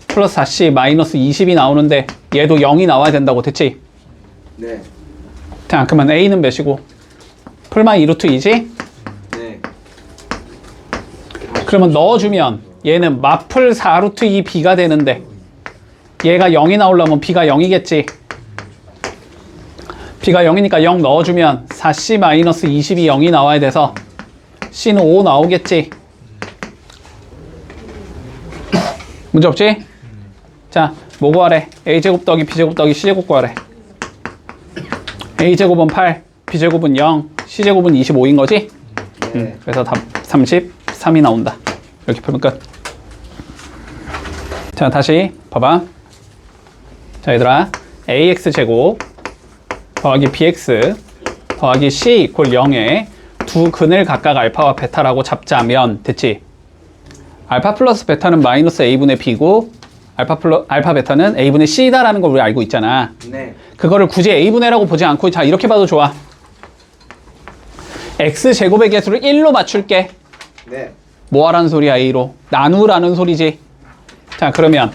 플러스 4c 마이너스 20이 나오는데 얘도 0이 나와야 된다고. 됐지? 네. 자, 그러면 a는 몇이고 풀마 2루트 2지? 네. 그러면 넣어주면 얘는 마풀 4루트 2b가 되는데 얘가 0이 나오려면 b가 0이겠지. b가 0이니까 0 넣어주면 4c 마이너스 20이 0이 나와야 돼서 c는 5 나오겠지. 문제 없지? 자, 뭐 구하래? a제곱 더하기 b제곱 더하기 c제곱 구하래. a제곱은 8, b제곱은 0, c제곱은 25인 거지? 네. 그래서 답 33이 나온다. 이렇게 풀면 끝. 자, 다시 봐봐. 자, 얘들아, ax제곱 더하기 bx 더하기 c 이퀄 0에 두 근을 각각 알파와 베타라고 잡자면 됐지? 알파 플러스 베타는 마이너스 a분의 b고 알파 베타는 a분의 c다라는 걸 우리 알고 있잖아. 네. 그거를 굳이 a분의라고 보지 않고 자, 이렇게 봐도 좋아. x제곱의 개수를 1로 맞출게. 네. 뭐 하라는 소리야? a로 나누라는 소리지. 자, 그러면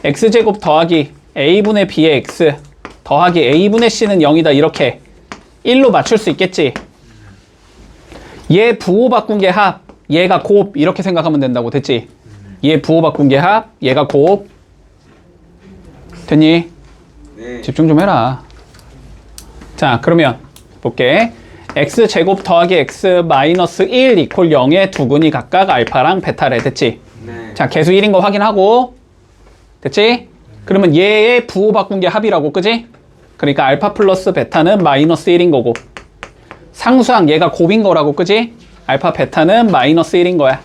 x제곱 더하기 a분의 b의 x 더하기 a분의 c는 0이다 이렇게 1로 맞출 수 있겠지. 얘 부호 바꾼 게 합, 얘가 곱 이렇게 생각하면 된다고. 됐지? 얘 부호 바꾼 게 합, 얘가 곱. 됐니? 네. 집중 좀 해라. 자, 그러면 볼게. x제곱 더하기 x 마이너스 1 이퀄 0의 두 근이 각각 알파랑 베타래. 됐지? 네. 자, 개수 1인 거 확인하고. 됐지? 그러면 얘의 부호 바꾼 게 합이라고. 그지? 그러니까 알파 플러스 베타는 마이너스 1인 거고 상수항 얘가 곱인 거라고. 그지? 알파 베타는 마이너스 1인 거야.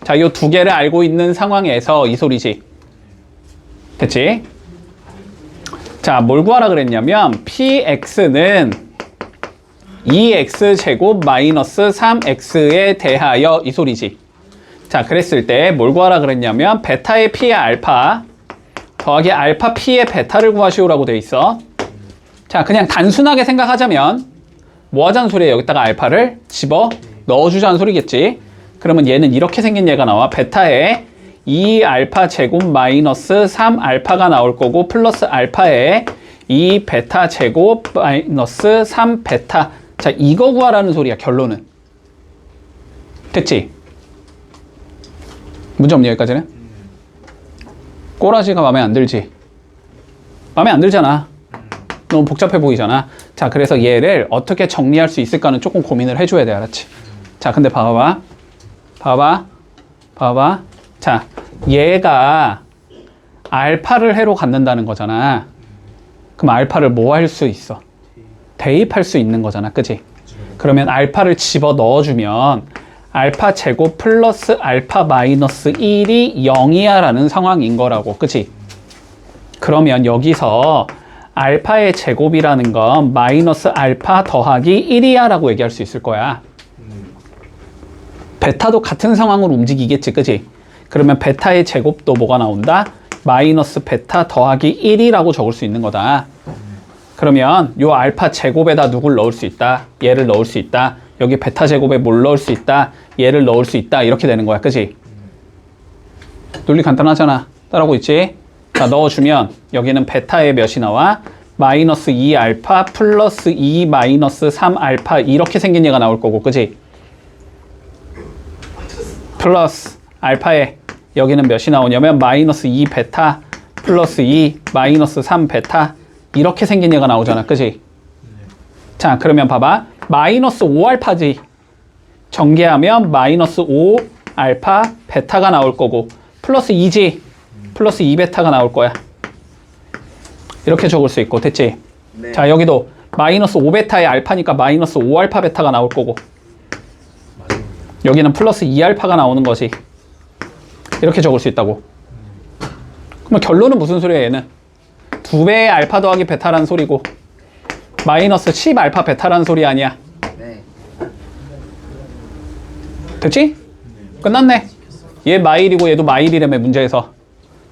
자, 요 두 개를 알고 있는 상황에서 이 소리지. 됐지? 자, 뭘 구하라 그랬냐면 px는 2x제곱 마이너스 3x에 대하여 이 소리지. 자, 그랬을 때 뭘 구하라 그랬냐면 베타의 p의 알파 더하기 알파 p의 베타를 구하시오라고 돼 있어. 자, 그냥 단순하게 생각하자면 뭐 하자는 소리예요? 여기다가 알파를 집어 넣어주자는 소리겠지. 그러면 얘는 이렇게 생긴 얘가 나와. 베타에 2알파 제곱 마이너스 3알파가 나올 거고 플러스 알파에 2베타 제곱 마이너스 3베타. 자, 이거 구하라는 소리야, 결론은. 됐지? 문제 없니, 여기까지는? 꼬라지가 마음에 안 들지? 마음에 안 들잖아. 너무 복잡해 보이잖아. 자, 그래서 얘를 어떻게 정리할 수 있을까는 조금 고민을 해줘야 돼, 알았지? 자, 근데 봐봐. 자, 얘가 알파를 해로 갖는다는 거잖아. 그럼 알파를 뭐 할 수 있어? 대입할 수 있는 거잖아, 그치? 그러면 알파를 집어 넣어주면 알파 제곱 플러스 알파 마이너스 1이 0이야 라는 상황인 거라고, 그치? 그러면 여기서 알파의 제곱이라는 건 마이너스 알파 더하기 1이야 라고 얘기할 수 있을 거야. 베타도 같은 상황으로 움직이겠지, 그치? 그러면 베타의 제곱도 뭐가 나온다? 마이너스 베타 더하기 1이라고 적을 수 있는 거다. 그러면 요 알파 제곱에다 누굴 넣을 수 있다? 얘를 넣을 수 있다. 여기 베타 제곱에 뭘 넣을 수 있다? 얘를 넣을 수 있다. 이렇게 되는 거야, 그치? 논리 간단하잖아. 따라오고 있지? 자, 넣어주면 여기는 베타의 몇이 나와? 마이너스 2알파 플러스 2 마이너스 3알파 이렇게 생긴 얘가 나올 거고, 그치? 플러스 알파에 여기는 몇이 나오냐면 마이너스 2베타 플러스 2 마이너스 3베타 이렇게 생긴 얘가 나오잖아, 그치? 자, 그러면 봐봐. 마이너스 5알파지. 전개하면 마이너스 5알파 베타가 나올 거고 플러스 2지. 플러스 2베타가 나올 거야. 이렇게 적을 수 있고, 됐지? 네. 자, 여기도 마이너스 5베타의 알파니까 마이너스 5알파 베타가 나올 거고 여기는 플러스 2알파가 나오는 거지. 이렇게 적을 수 있다고. 그러면 결론은 무슨 소리야, 얘는? 2배의 알파 더하기 베타라는 소리고 마이너스 10알파 베타라는 소리 아니야. 네. 됐지? 끝났네. 얘 마일이고 얘도 마일이라며, 문제에서.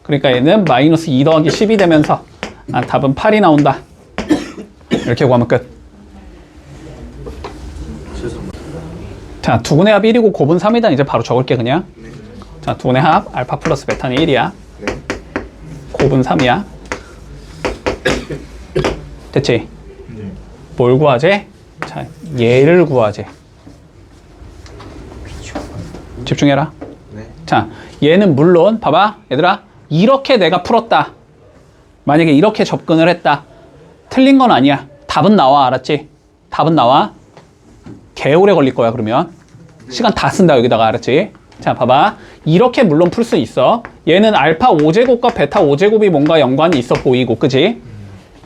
그러니까 얘는 마이너스 2 더하기 10이 되면서 답은 8이 나온다. 이렇게 구하면 끝. 자, 두분의 합 1이고 곱은 3이다. 이제 바로 적을게, 그냥. 자, 두분의 합 알파 플러스 베타는 1이야. 네. 곱은 3이야. 됐지? 뭘 구하지? 자, 얘를 구하지. 집중해라. 네. 자, 얘는 물론 봐봐, 얘들아. 이렇게 내가 풀었다. 만약에 이렇게 접근을 했다. 틀린 건 아니야. 답은 나와, 알았지? 답은 나와. 개오래 걸릴 거야, 그러면. 시간 다 쓴다, 여기다가, 알았지? 자, 봐봐. 이렇게 물론 풀 수 있어. 얘는 알파 5제곱과 베타 5제곱이 뭔가 연관이 있어 보이고, 그지?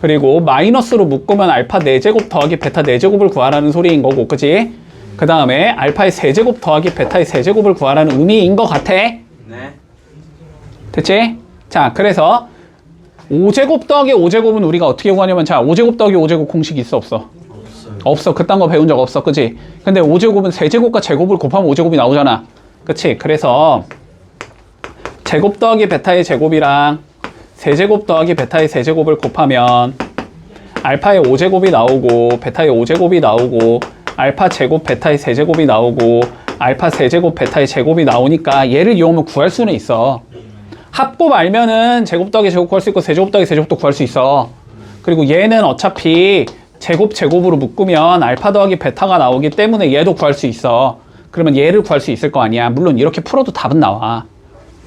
그리고 마이너스로 묶으면 알파 4제곱 더하기 베타 4제곱을 구하라는 소리인 거고, 그지? 그 다음에 알파의 세제곱 더하기 베타의 세제곱을 구하라는 의미인 것 같아. 네. 됐지? 자, 그래서 5제곱 더하기 5제곱은 우리가 어떻게 구하냐면, 자, 5제곱 더하기 5제곱 공식 있어, 없어? 없어. 그딴 거 배운 적 없어, 그치? 근데 5제곱은 세제곱과 제곱을 곱하면 5제곱이 나오잖아, 그치? 그래서 제곱 더하기 베타의 제곱이랑 세제곱 더하기 베타의 세제곱을 곱하면 알파의 5제곱이 나오고 베타의 5제곱이 나오고 알파 제곱 베타의 세제곱이 나오고 알파 세제곱 베타의 제곱이 나오니까 얘를 이용하면 구할 수는 있어. 합곱 알면은 제곱 더하기 제곱 구할 수 있고 세제곱 더하기 세제곱도 구할 수 있어. 그리고 얘는 어차피 제곱 제곱으로 묶으면 알파 더하기 베타가 나오기 때문에 얘도 구할 수 있어. 그러면 얘를 구할 수 있을 거 아니야. 물론 이렇게 풀어도 답은 나와.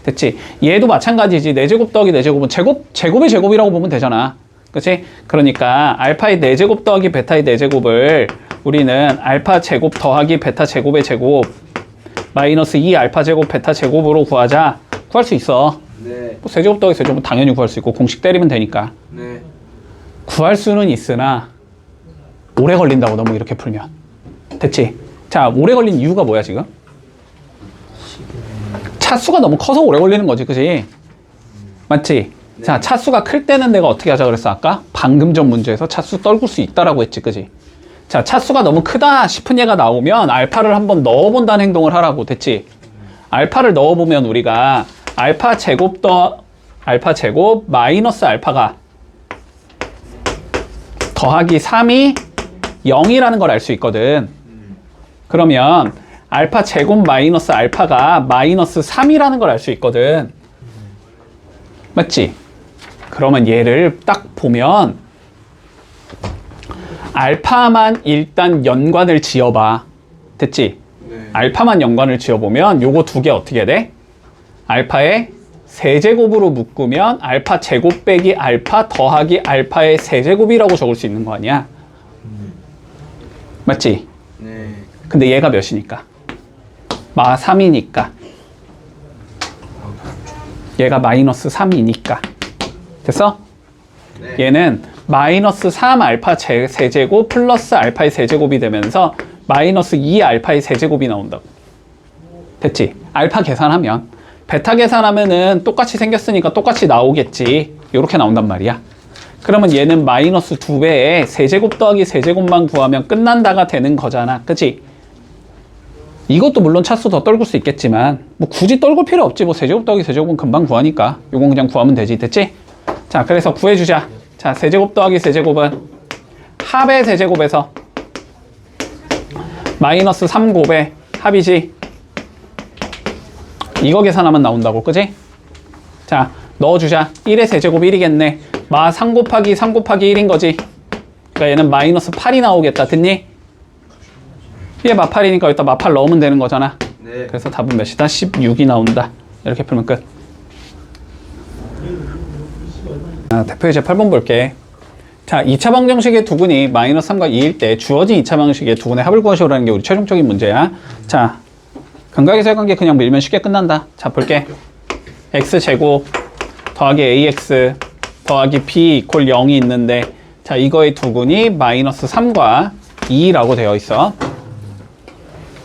됐지? 얘도 마찬가지지. 4제곱 더하기 4제곱은 제곱의 제곱이라고 보면 되잖아. 그치? 그러니까 알파의 4제곱 더하기 베타의 4제곱을 우리는 알파 제곱 더하기 베타 제곱의 제곱 마이너스 2 알파 제곱 베타 제곱으로 구하자. 구할 수 있어. 네. 뭐 세제곱 더하기 세제곱은 당연히 구할 수 있고 공식 때리면 되니까. 네. 구할 수는 있으나 오래 걸린다고, 너무 이렇게 풀면. 됐지? 자, 오래 걸린 이유가 뭐야, 지금? 차수가 너무 커서 오래 걸리는 거지, 그치? 맞지? 네. 자, 차수가 클 때는 내가 어떻게 하자 그랬어? 아까 방금 전 문제에서 차수 떨굴 수 있다라고 했지, 그지? 자, 차수가 너무 크다 싶은 얘가 나오면 알파를 한번 넣어본다는 행동을 하라고. 됐지? 알파를 넣어보면 우리가 알파 제곱 마이너스 알파가 더하기 3이 0이라는 걸 알 수 있거든. 그러면 알파 제곱 마이너스 알파가 마이너스 3이라는 걸 알 수 있거든. 맞지? 그러면 얘를 딱 보면 알파만 일단 연관을 지어봐. 됐지? 네. 알파만 연관을 지어보면 요거 두 개 어떻게 돼? 알파의 세제곱으로 묶으면 알파 제곱 빼기 알파 더하기 알파의 세제곱이라고 적을 수 있는 거 아니야? 맞지? 네. 근데 얘가 몇이니까? 마 3이니까. 얘가 마이너스 3이니까. 됐어? 네. 얘는 마이너스 3 알파 세제곱 플러스 알파의 세제곱이 되면서 마이너스 2 알파의 세제곱이 나온다고. 됐지? 알파 계산하면. 베타 계산하면은 똑같이 생겼으니까 똑같이 나오겠지. 요렇게 나온단 말이야. 그러면 얘는 마이너스 2배에 세제곱 더하기 세제곱만 구하면 끝난다가 되는 거잖아. 그치? 이것도 물론 차수 더 떨굴 수 있겠지만 뭐 굳이 떨굴 필요 없지. 뭐 세제곱 더하기 세제곱은 금방 구하니까 요건 그냥 구하면 되지. 됐지? 자, 그래서 구해주자. 자, 세제곱 더하기 세제곱은 합의 세제곱에서 마이너스 3곱의 합이지. 이거 계산하면 나온다고. 그지? 자, 넣어주자. 1의 세제곱 1이겠네. 마 3 곱하기 3 곱하기 1인 거지. 그러니까 얘는 마이너스 8이 나오겠다. 듣니? 얘 마8이니까 여기다 마8 넣으면 되는 거잖아. 네. 그래서 답은 몇이다? 16이 나온다. 이렇게 풀면 끝. 대표이제 8번 볼게. 자, 2차 방정식의 두근이 마이너스 3과 2일 때 주어진 2차 방정식의 두근의 합을 구하시오라는 게 우리 최종적인 문제야. 자, 근각의 셀관계 그냥 밀면 쉽게 끝난다. 자, 볼게. x제곱 더하기 ax 더하기 b 이퀄 0이 있는데, 자, 이거의 두근이 마이너스 3과 2라고 되어 있어.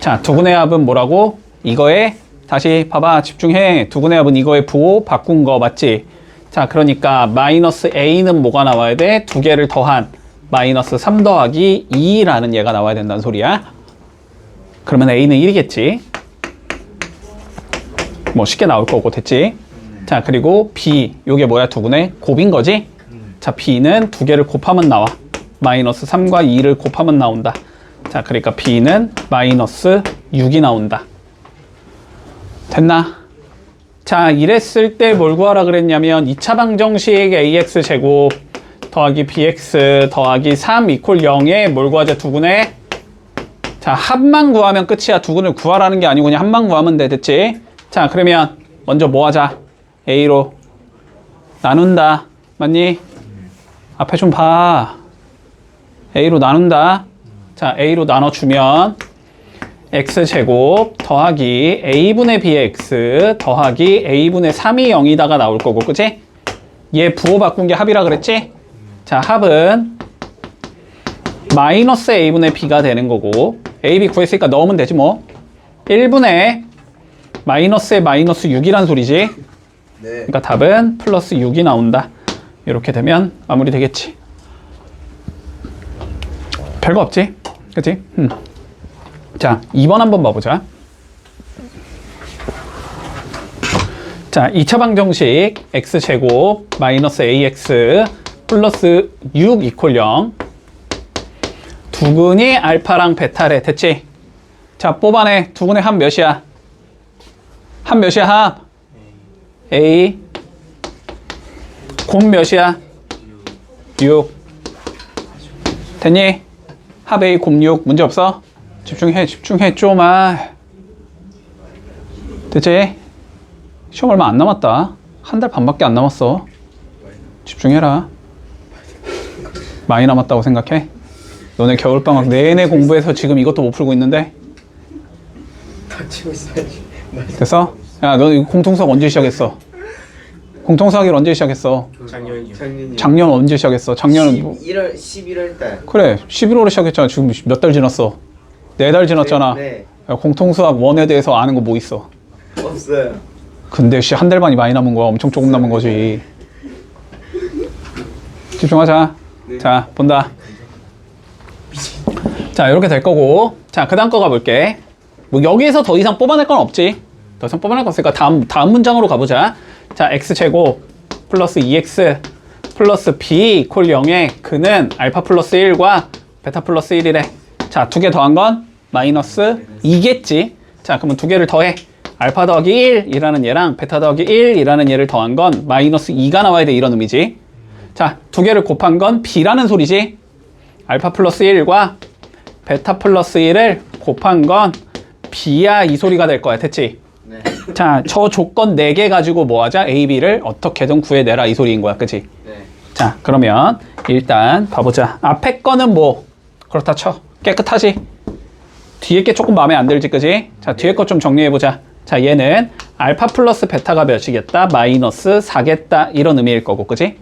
자, 두근의 합은 뭐라고? 이거에 다시 봐봐. 집중해. 두근의 합은 이거에 부호 바꾼 거 맞지? 자, 그러니까 마이너스 a는 뭐가 나와야 돼? 두 개를 더한 마이너스 3 더하기 2라는 얘가 나와야 된다는 소리야. 그러면 a는 1이겠지. 뭐 쉽게 나올 거고. 됐지? 자, 그리고 b, 요게 뭐야? 두근의 곱인 거지? 자, b는 두 개를 곱하면 나와. 마이너스 3과 2를 곱하면 나온다. 자, 그러니까 b는 마이너스 6이 나온다. 됐나? 자, 이랬을 때 뭘 구하라 그랬냐면 2차 방정식 ax제곱 더하기 bx 더하기 3 이퀄 0에 뭘 구하자? 두근의 자, 합만 구하면 끝이야. 두근을 구하라는 게 아니고 그냥 합만 구하면 돼. 됐지? 자, 그러면 먼저 뭐 하자? a로 나눈다. 맞니? 앞에 좀 봐. a로 나눈다. 자, a로 나눠주면 x제곱 더하기 a분의 bx 더하기 a분의 3이 0이다가 나올 거고. 그치? 얘 부호 바꾼 게 합이라 그랬지? 자, 합은 마이너스 a분의 b가 되는 거고, a, b 구했으니까 넣으면 되지 뭐. 1분의 마이너스에 마이너스 6이란 소리지. 네. 그러니까 답은 플러스 6이 나온다. 이렇게 되면 마무리 되겠지. 별거 없지? 그치? 자, 2번 한번 봐보자. 자, 2차 방정식 x제곱 마이너스 ax 플러스 6 이퀄 0. 두근이 알파랑 베타래. 됐지? 자, 뽑아내. 두근의 합 몇이야? 합 몇이야? 합? a 곱 몇이야? 6. 됐니? 합 a 곱 6 문제 없어? 집중해 좀. 됐지? 시험 얼마 안 남았다. 한 달 반밖에 안 남았어. 집중해라. 많이 남았다고 생각해? 너네 겨울방학 내내 공부해서 지금 이것도 못 풀고 있는데? 다치고 있어야지. 됐어? 야, 너 이거 공통수학 언제 시작했어? 공통수학일 언제 시작했어? 작년이요. 작년 언제 시작했어? 작년은 뭐... 11월 달. 그래, 11월에 시작했잖아. 지금 몇 달 지났어? 4달 지났잖아. 네. 야, 공통수학 1에 대해서 아는 거 뭐 있어? 없어요. 근데 한 달 반이 많이 남은 거야. 엄청 조금 남은 거지. 집중하자. 네. 자, 본다. 자, 이렇게 될 거고. 자, 그 다음 거 가볼게. 뭐, 여기에서 더 이상 뽑아낼 건 없지. 더 이상 뽑아낼 거 없으니까 다음 문장으로 가보자. 자, x제곱 플러스 2x 플러스 b 이퀄 0에 그는 알파 플러스 1과 베타 플러스 1이래. 자, 두 개 더한 건 마이너스 2겠지. 자, 그러면 두 개를 더해. 알파 더하기 1이라는 얘랑 베타 더하기 1이라는 얘를 더한 건 마이너스 2가 나와야 돼. 이런 의미지. 자, 두 개를 곱한 건 b라는 소리지. 알파 플러스 1과 베타 플러스 1을 곱한 건 b야 이 소리가 될 거야. 됐지? 네. 자, 저 조건 4개 가지고 뭐 하자? a, b를 어떻게든 구해내라 이 소리인 거야. 그치? 네. 자, 그러면 일단 봐보자. 앞에 거는 뭐 그렇다 쳐. 깨끗하지? 뒤에 게 조금 마음에 안 들지, 그지? 자, 뒤에 거 좀 정리해보자. 자, 얘는 알파 플러스 베타가 몇이겠다? 마이너스 4겠다. 이런 의미일 거고, 그지?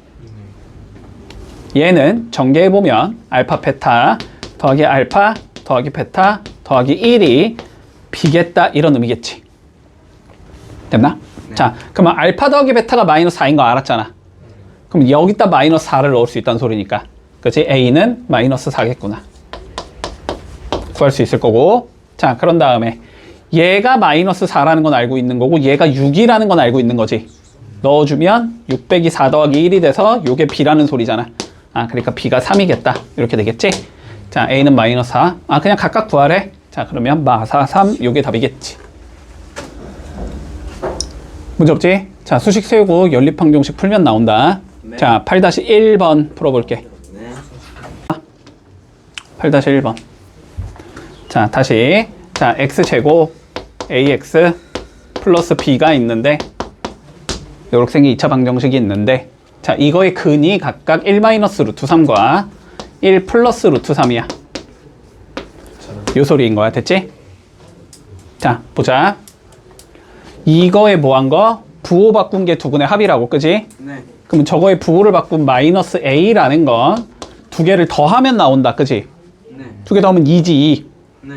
얘는 전개해보면 알파 베타 더하기 알파 더하기 베타 더하기 1이 b겠다. 이런 의미겠지. 됐나? 네. 자, 그러면 알파 더하기 베타가 마이너스 4인 거 알았잖아. 그럼 여기다 마이너스 4를 넣을 수 있다는 소리니까. 그치? a는 마이너스 4겠구나. 구할 수 있을 거고. 자, 그런 다음에 얘가 마이너스 4라는 건 알고 있는 거고 얘가 6이라는 건 알고 있는 거지. 넣어주면 6 빼기 4 더하기 1이 돼서 요게 b라는 소리잖아. 아, 그러니까 b가 3이겠다. 이렇게 되겠지? 자, a는 마이너스 4. 아, 그냥 각각 구하래. 자, 그러면 마4 3 요게 답이겠지. 문제 없지? 자, 수식 세우고 연립항정식 풀면 나온다. 네. 자, 8-1번 풀어볼게. 네. 8-1번. 자, 다시. 자, x제곱 ax 플러스 b가 있는데 요렇게 생긴 2차 방정식이 있는데 자, 이거의 근이 각각 1 마이너스 루트 3과 1 플러스 루트 3이야. 요 소리인 거야. 됐지? 자, 보자. 이거에 뭐한 거? 부호 바꾼 게 두 근의 합이라고, 그지? 네. 그러면 저거의 부호를 바꾼 마이너스 a라는 건 두 개를 더하면 나온다, 그지? 네. 두 개 더하면 2지, 2. 네.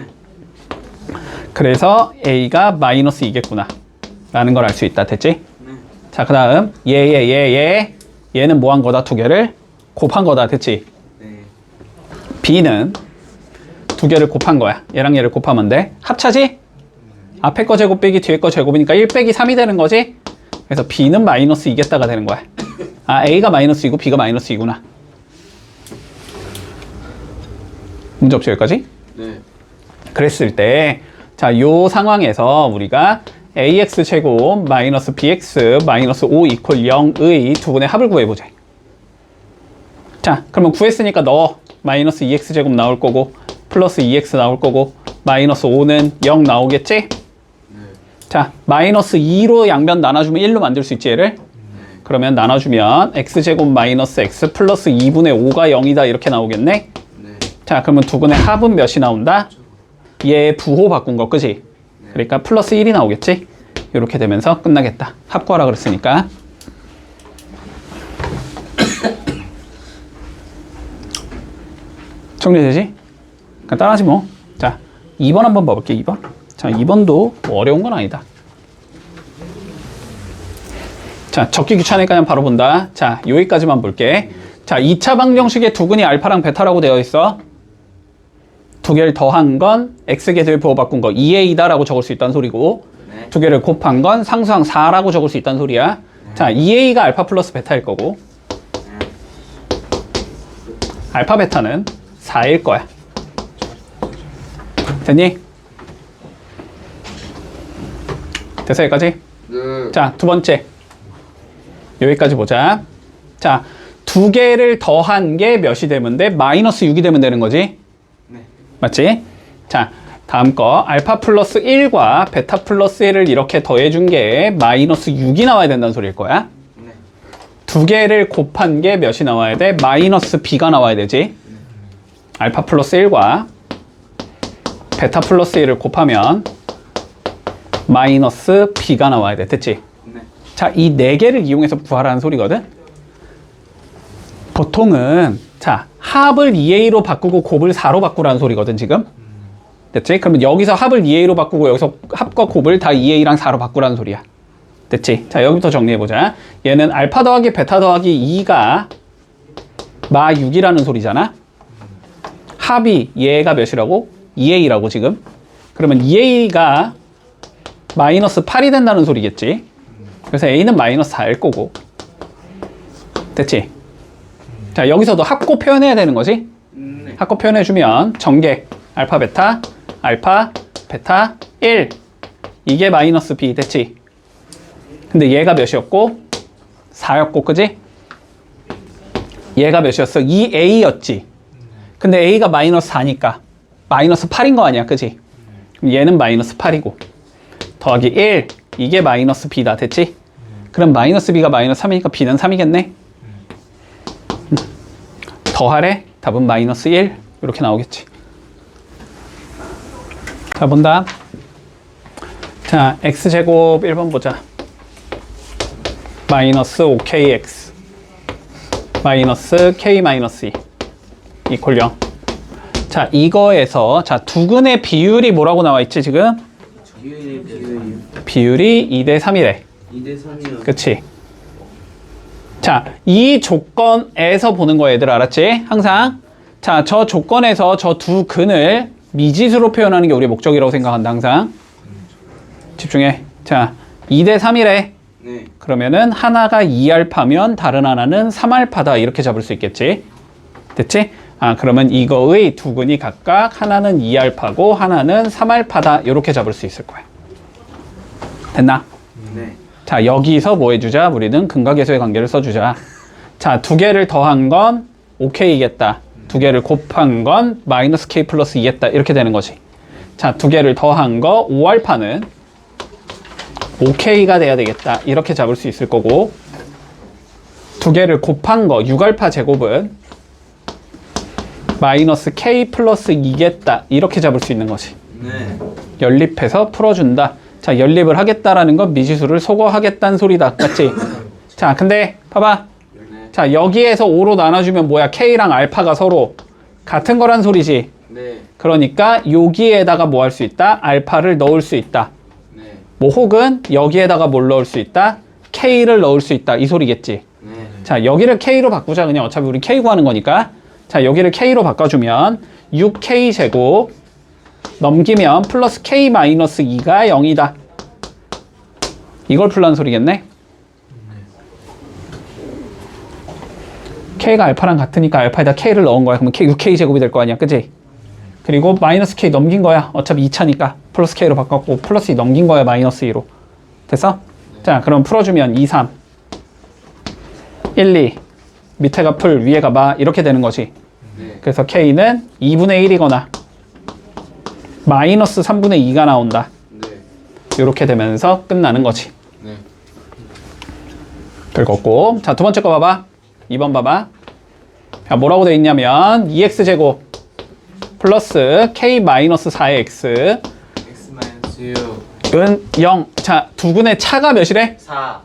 그래서 a가 마이너스 2겠구나 라는 걸 알 수 있다. 됐지? 네. 자, 그 다음 얘는 뭐 한 거다? 두 개를 곱한 거다. 됐지? 네. b는 두 개를 곱한 거야. 얘랑 얘를 곱하면 돼. 합차지? 앞에 거 제곱 빼기 뒤에 거 제곱이니까 1 빼기 3이 되는 거지? 그래서 b는 마이너스 2겠다가 되는 거야. 아, a가 마이너스 2고 b가 마이너스 2구나. 문제 없이 여기까지? 네. 그랬을 때, 자, 요 상황에서 우리가 ax 제곱 마이너스 bx 마이너스 5 이퀄 0의 두 분의 합을 구해보자. 자, 그러면 구했으니까 넣어. 마이너스 2x 제곱 나올 거고 플러스 2x 나올 거고 마이너스 5는 0 나오겠지? 네. 자, 마이너스 2로 양변 나눠주면 1로 만들 수 있지, 얘를? 그러면 나눠주면 x제곱 마이너스 x 플러스 2분의 5가 0이다 이렇게 나오겠네? 네. 자, 그러면 두 분의 합은 몇이 나온다? 얘 부호 바꾼 거, 그지? 그러니까 플러스 1이 나오겠지? 이렇게 되면서 끝나겠다. 합 구하라 그랬으니까. 정리되지? 간단하지 뭐. 자, 2번 한번 봐볼게. 2번. 자, 2번도 뭐 어려운 건 아니다. 자, 적기 귀찮으니까 그냥 바로 본다. 자, 여기까지만 볼게. 자, 2차 방정식의 두 근이 알파랑 베타라고 되어 있어. 두 개를 더한 건 x계수의 부호 바꾼 거 2a다 라고 적을 수 있다는 소리고 네. 두 개를 곱한 건 상수항 4라고 적을 수 있다는 소리야. 자, 2a가 알파 플러스 베타일 거고 알파 베타는 4일 거야. 됐니? 됐어, 여기까지? 네. 자, 두 번째. 여기까지 보자. 자, 두 개를 더한 게 몇이 되면 돼? 마이너스 6이 되면 되는 거지? 네. 맞지? 자, 다음 거 알파 플러스 1과 베타 플러스 1을 이렇게 더해준 게 마이너스 6이 나와야 된다는 소리일 거야. 네. 두 개를 곱한 게 몇이 나와야 돼? 마이너스 b가 나와야 되지. 알파 플러스 1과 베타 플러스 1을 곱하면 마이너스 b가 나와야 돼. 됐지? 네. 자, 이 네 개를 이용해서 구하라는 소리거든. 보통은 자, 합을 2a로 바꾸고 곱을 4로 바꾸라는 소리거든, 지금. 됐지? 그러면 여기서 합을 2a로 바꾸고 여기서 합과 곱을 다 2a랑 4로 바꾸라는 소리야. 됐지? 자, 여기부터 정리해보자. 얘는 알파 더하기 베타 더하기 2가 마 6이라는 소리잖아. 합이 얘가 몇이라고? 2a라고 지금. 그러면 2a가 마이너스 8이 된다는 소리겠지. 그래서 a는 마이너스 4일 거고. 됐지? 자, 여기서도 합고 표현해야 되는 거지. 네. 합고 표현해주면 전개 알파 베타 1 이게 마이너스 b 됐지. 근데 얘가 몇이었고 4였고 그지? 얘가 몇이었어? 2a였지. 근데 a가 마이너스 4니까 마이너스 8인 거 아니야 그지? 그럼 얘는 마이너스 8이고 더하기 1 이게 마이너스 b다 됐지? 그럼 마이너스 b가 마이너스 3이니까 b는 3이겠네. 더하래 답은 마이너스 1 이렇게 나오겠지. 자 본다. 자 x제곱 1번 보자. 마이너스 5kx 마이너스 k 마이너스 2 이퀄 0. 자 이거에서 자 두근의 비율이 뭐라고 나와 있지 지금? 비율이 2대 3이래. 2대 3이요. 그치? 자, 이 조건에서 보는 거 얘들 알았지? 항상. 자, 저 조건에서 저 두 근을 미지수로 표현하는 게 우리의 목적이라고 생각한다, 항상. 집중해. 자, 2대 3이래. 네. 그러면은 하나가 2알파면 다른 하나는 3알파다. 이렇게 잡을 수 있겠지? 됐지? 아, 그러면 이거의 두 근이 각각 하나는 2알파고 하나는 3알파다. 이렇게 잡을 수 있을 거야. 됐나? 네. 자, 여기서 뭐 해주자? 우리는 근각계수의 관계를 써주자. 자, 두 개를 더한 건 5k겠다. 두 개를 곱한 건 마이너스 k 플러스 2겠다. 이렇게 되는 거지. 자, 두 개를 더한 거 5알파는 5k가 돼야 되겠다. 이렇게 잡을 수 있을 거고 두 개를 곱한 거 6알파 제곱은 마이너스 k 플러스 2겠다. 이렇게 잡을 수 있는 거지. 네. 연립해서 풀어준다. 자, 연립을 하겠다라는 건 미지수를 소거하겠다는 소리다. 맞지? 자, 근데 봐봐. 네. 자, 여기에서 5로 나눠주면 뭐야? K랑 알파가 서로 같은 거란 소리지. 네. 그러니까 여기에다가 뭐 할 수 있다? 알파를 넣을 수 있다. 네. 뭐 혹은 여기에다가 뭘 넣을 수 있다? K를 넣을 수 있다. 이 소리겠지. 네. 자, 여기를 K로 바꾸자. 그냥 어차피 우리 K 구하는 거니까. 자, 여기를 K로 바꿔주면 6K 제곱 넘기면 플러스 K 마이너스 2가 0이다. 이걸 풀라는 소리겠네. K가 알파랑 같으니까 알파에다 K를 넣은 거야. 그러면 6K 제곱이 될 거 아니야. 그치? 그리고 마이너스 K 넘긴 거야. 어차피 2차니까 플러스 K로 바꿨고 플러스 2 넘긴 거야. 마이너스 2로. 됐어? 자, 그럼 풀어주면 2, 3 1, 2 밑에가 풀 위에가 마 이렇게 되는 거지. 네. 그래서 K는 2분의 1이거나 마이너스 3분의 2가 나온다. 네. 이렇게 되면서 끝나는 거지. 네. 긁었고. 자, 두 번째 거 봐봐. 2번 봐봐. 자, 뭐라고 돼 있냐면 2x제곱 플러스 k 마이너스 4의 x x 마이너스 6. 은 0. 자, 두 근의 차가 몇이래? 4.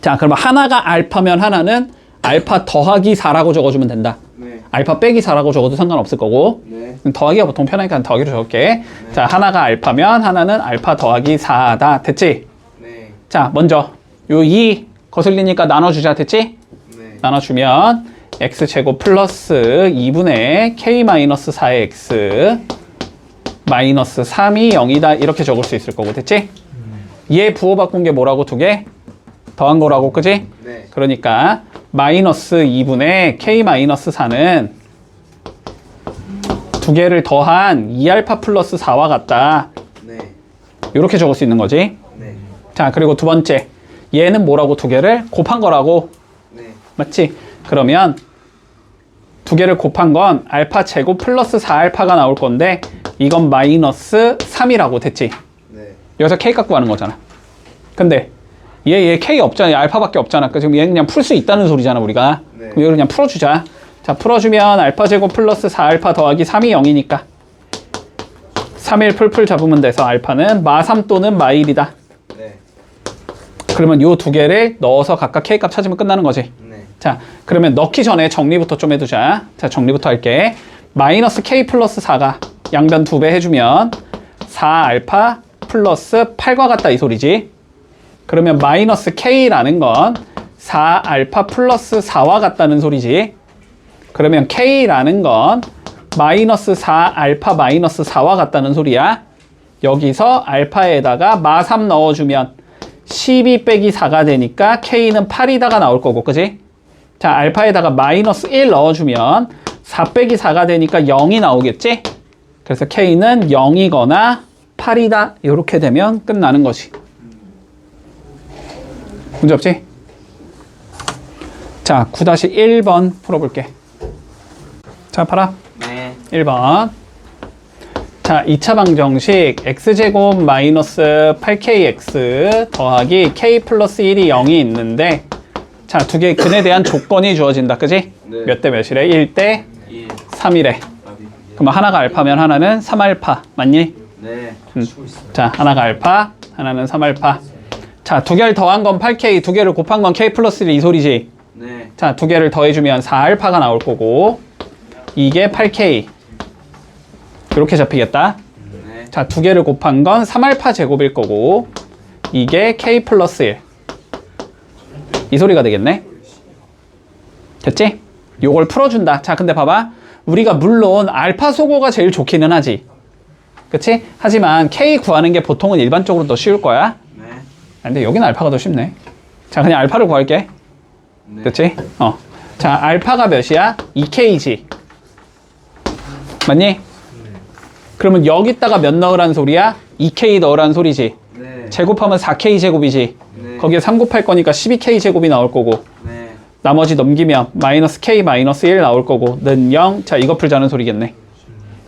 자, 그러면 하나가 알파면 하나는 알파 더하기 4라고 적어주면 된다. 네. 알파 빼기 4라고 적어도 상관없을 거고. 네. 더하기가 보통 편하니까 더하기로 적을게. 자, 하나가 알파면 하나는 알파 더하기 4다. 됐지? 네. 자, 먼저 요 2 거슬리니까 나눠주자. 됐지? 네. 나눠주면 x제곱 플러스 2분의 k 마이너스 4의 x 마이너스 3이 0이다. 이렇게 적을 수 있을 거고. 됐지? 얘 부호 바꾼 게 뭐라고 두 개? 더한 거라고. 그지? 네. 그러니까 마이너스 2분의 k 마이너스 4는 두 개를 더한 2알파 플러스 4와 같다. 네. 이렇게 적을 수 있는 거지. 네. 자, 그리고 두 번째. 얘는 뭐라고? 두 개를 곱한 거라고. 네. 맞지? 그러면 두 개를 곱한 건 알파 제곱 플러스 4알파가 나올 건데 이건 마이너스 3이라고. 됐지? 네. 여기서 k 갖고 가는 거잖아. 근데 얘 k 없잖아. 알파밖에 없잖아. 지금 얘는 그냥 풀 수 있다는 소리잖아, 우리가. 네. 그럼 이걸 그냥 풀어주자. 자, 풀어주면 알파 제곱 플러스 4알파 더하기 3이 0이니까 3일 풀풀 잡으면 돼서 알파는 마3 또는 마1이다. 네. 그러면 요 두 개를 넣어서 각각 k 값 찾으면 끝나는 거지. 네. 자, 그러면 넣기 전에 정리부터 좀 해두자. 자, 정리부터 할게. 마이너스 k 플러스 4가 양변 2배 해주면 4알파 플러스 8과 같다. 이 소리지. 그러면 마이너스 k라는 건 4알파 플러스 4와 같다는 소리지. 그러면 K라는 건 마이너스 4, 알파 마이너스 4와 같다는 소리야. 여기서 알파에다가 마3 넣어주면 12 빼기 4가 되니까 K는 8이다가 나올 거고, 그지? 자, 알파에다가 마이너스 1 넣어주면 4 빼기 4가 되니까 0이 나오겠지? 그래서 K는 0이거나 8이다. 이렇게 되면 끝나는 거지. 문제 없지? 자, 9-1번 풀어볼게. 자, 봐라. 네. 1번. 자, 2차 방정식 x제곱 마이너스 8kx 더하기 k 플러스 1이 0이 있는데, 자, 두 개 근에 대한 조건이 주어진다. 그지? 네. 몇 대 몇이래? 1대 1. 3이래. 그럼 하나가 알파면 하나는 3알파. 맞니? 네. 자, 하나가 알파, 하나는 3알파. 자, 두 개를 더한 건 8k, 두 개를 곱한 건 k 플러스 1 이 소리지. 네. 자, 두 개를 더해주면 4알파가 나올 거고, 이게 8k. 이렇게 잡히겠다. 네. 자, 두 개를 곱한 건 3알파 제곱일 거고, 이게 k 플러스 1. 이 소리가 되겠네. 됐지? 요걸 풀어준다. 자, 근데 봐봐. 우리가 물론 알파 소거가 제일 좋기는 하지. 그치? 하지만 k 구하는 게 보통은 일반적으로 더 쉬울 거야. 네. 근데 여기는 알파가 더 쉽네. 자, 그냥 알파를 구할게. 네. 됐지? 자, 알파가 몇이야? 2k지. 맞니? 그러면 여기다가 몇 넣으란 소리야? 2k 넣으란 소리지. 네. 제곱하면 4k 제곱이지. 네. 거기에 3 곱할 거니까 12k 제곱이 나올 거고. 네. 나머지 넘기면 마이너스 k 마이너스 1 나올 거고. 는 0. 자, 이거 풀자는 소리겠네.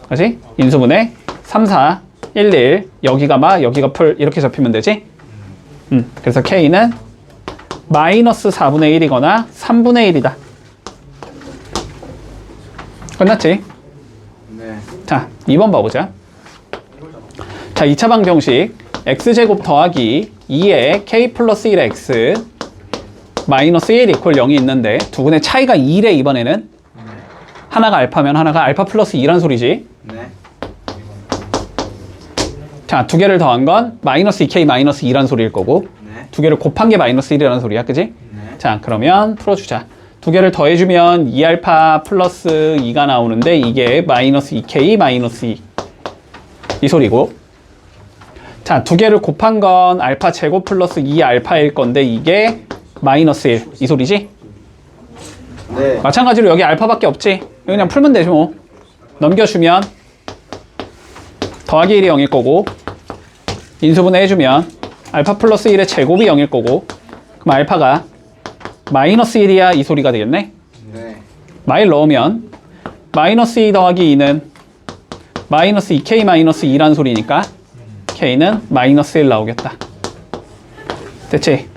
그치? 인수분해 3, 4, 1, 1. 여기가 마, 여기가 풀. 이렇게 잡히면 되지? 그래서 k는 마이너스 4분의 1이거나 3분의 1이다. 끝났지? 네. 자, 2번 봐보자. 자, 2차 방정식 x제곱 더하기 2의 k 플러스 1의 x 마이너스 1 이퀄 0이 있는데 두 분의 차이가 2래. 이번에는 하나가 알파면 하나가 알파 플러스 2란 소리지. 네. 자, 두 개를 더한 건 마이너스 2k 마이너스 2란 소리일 거고, 네. 두 개를 곱한 게 마이너스 1이라는 소리야. 그지? 네. 자, 그러면 풀어주자. 두 개를 더해주면 2알파 플러스 2가 나오는데 이게 마이너스 2k 마이너스 2. 이 소리고. 자, 두 개를 곱한 건 알파 제곱 플러스 2알파일 건데 이게 마이너스 1. 이 소리지? 네. 마찬가지로 여기 알파밖에 없지? 그냥 풀면 되지 뭐. 넘겨주면 더하기 1이 0일 거고, 인수분해 해주면 알파 플러스 1의 제곱이 0일 거고, 그럼 알파가 마이너스 1이야. 이 소리가 되겠네. 네. 마일 넣으면 마이너스 2 더하기 2는 마이너스 2k 마이너스 2란 소리니까 k는 마이너스 1 나오겠다. 됐지?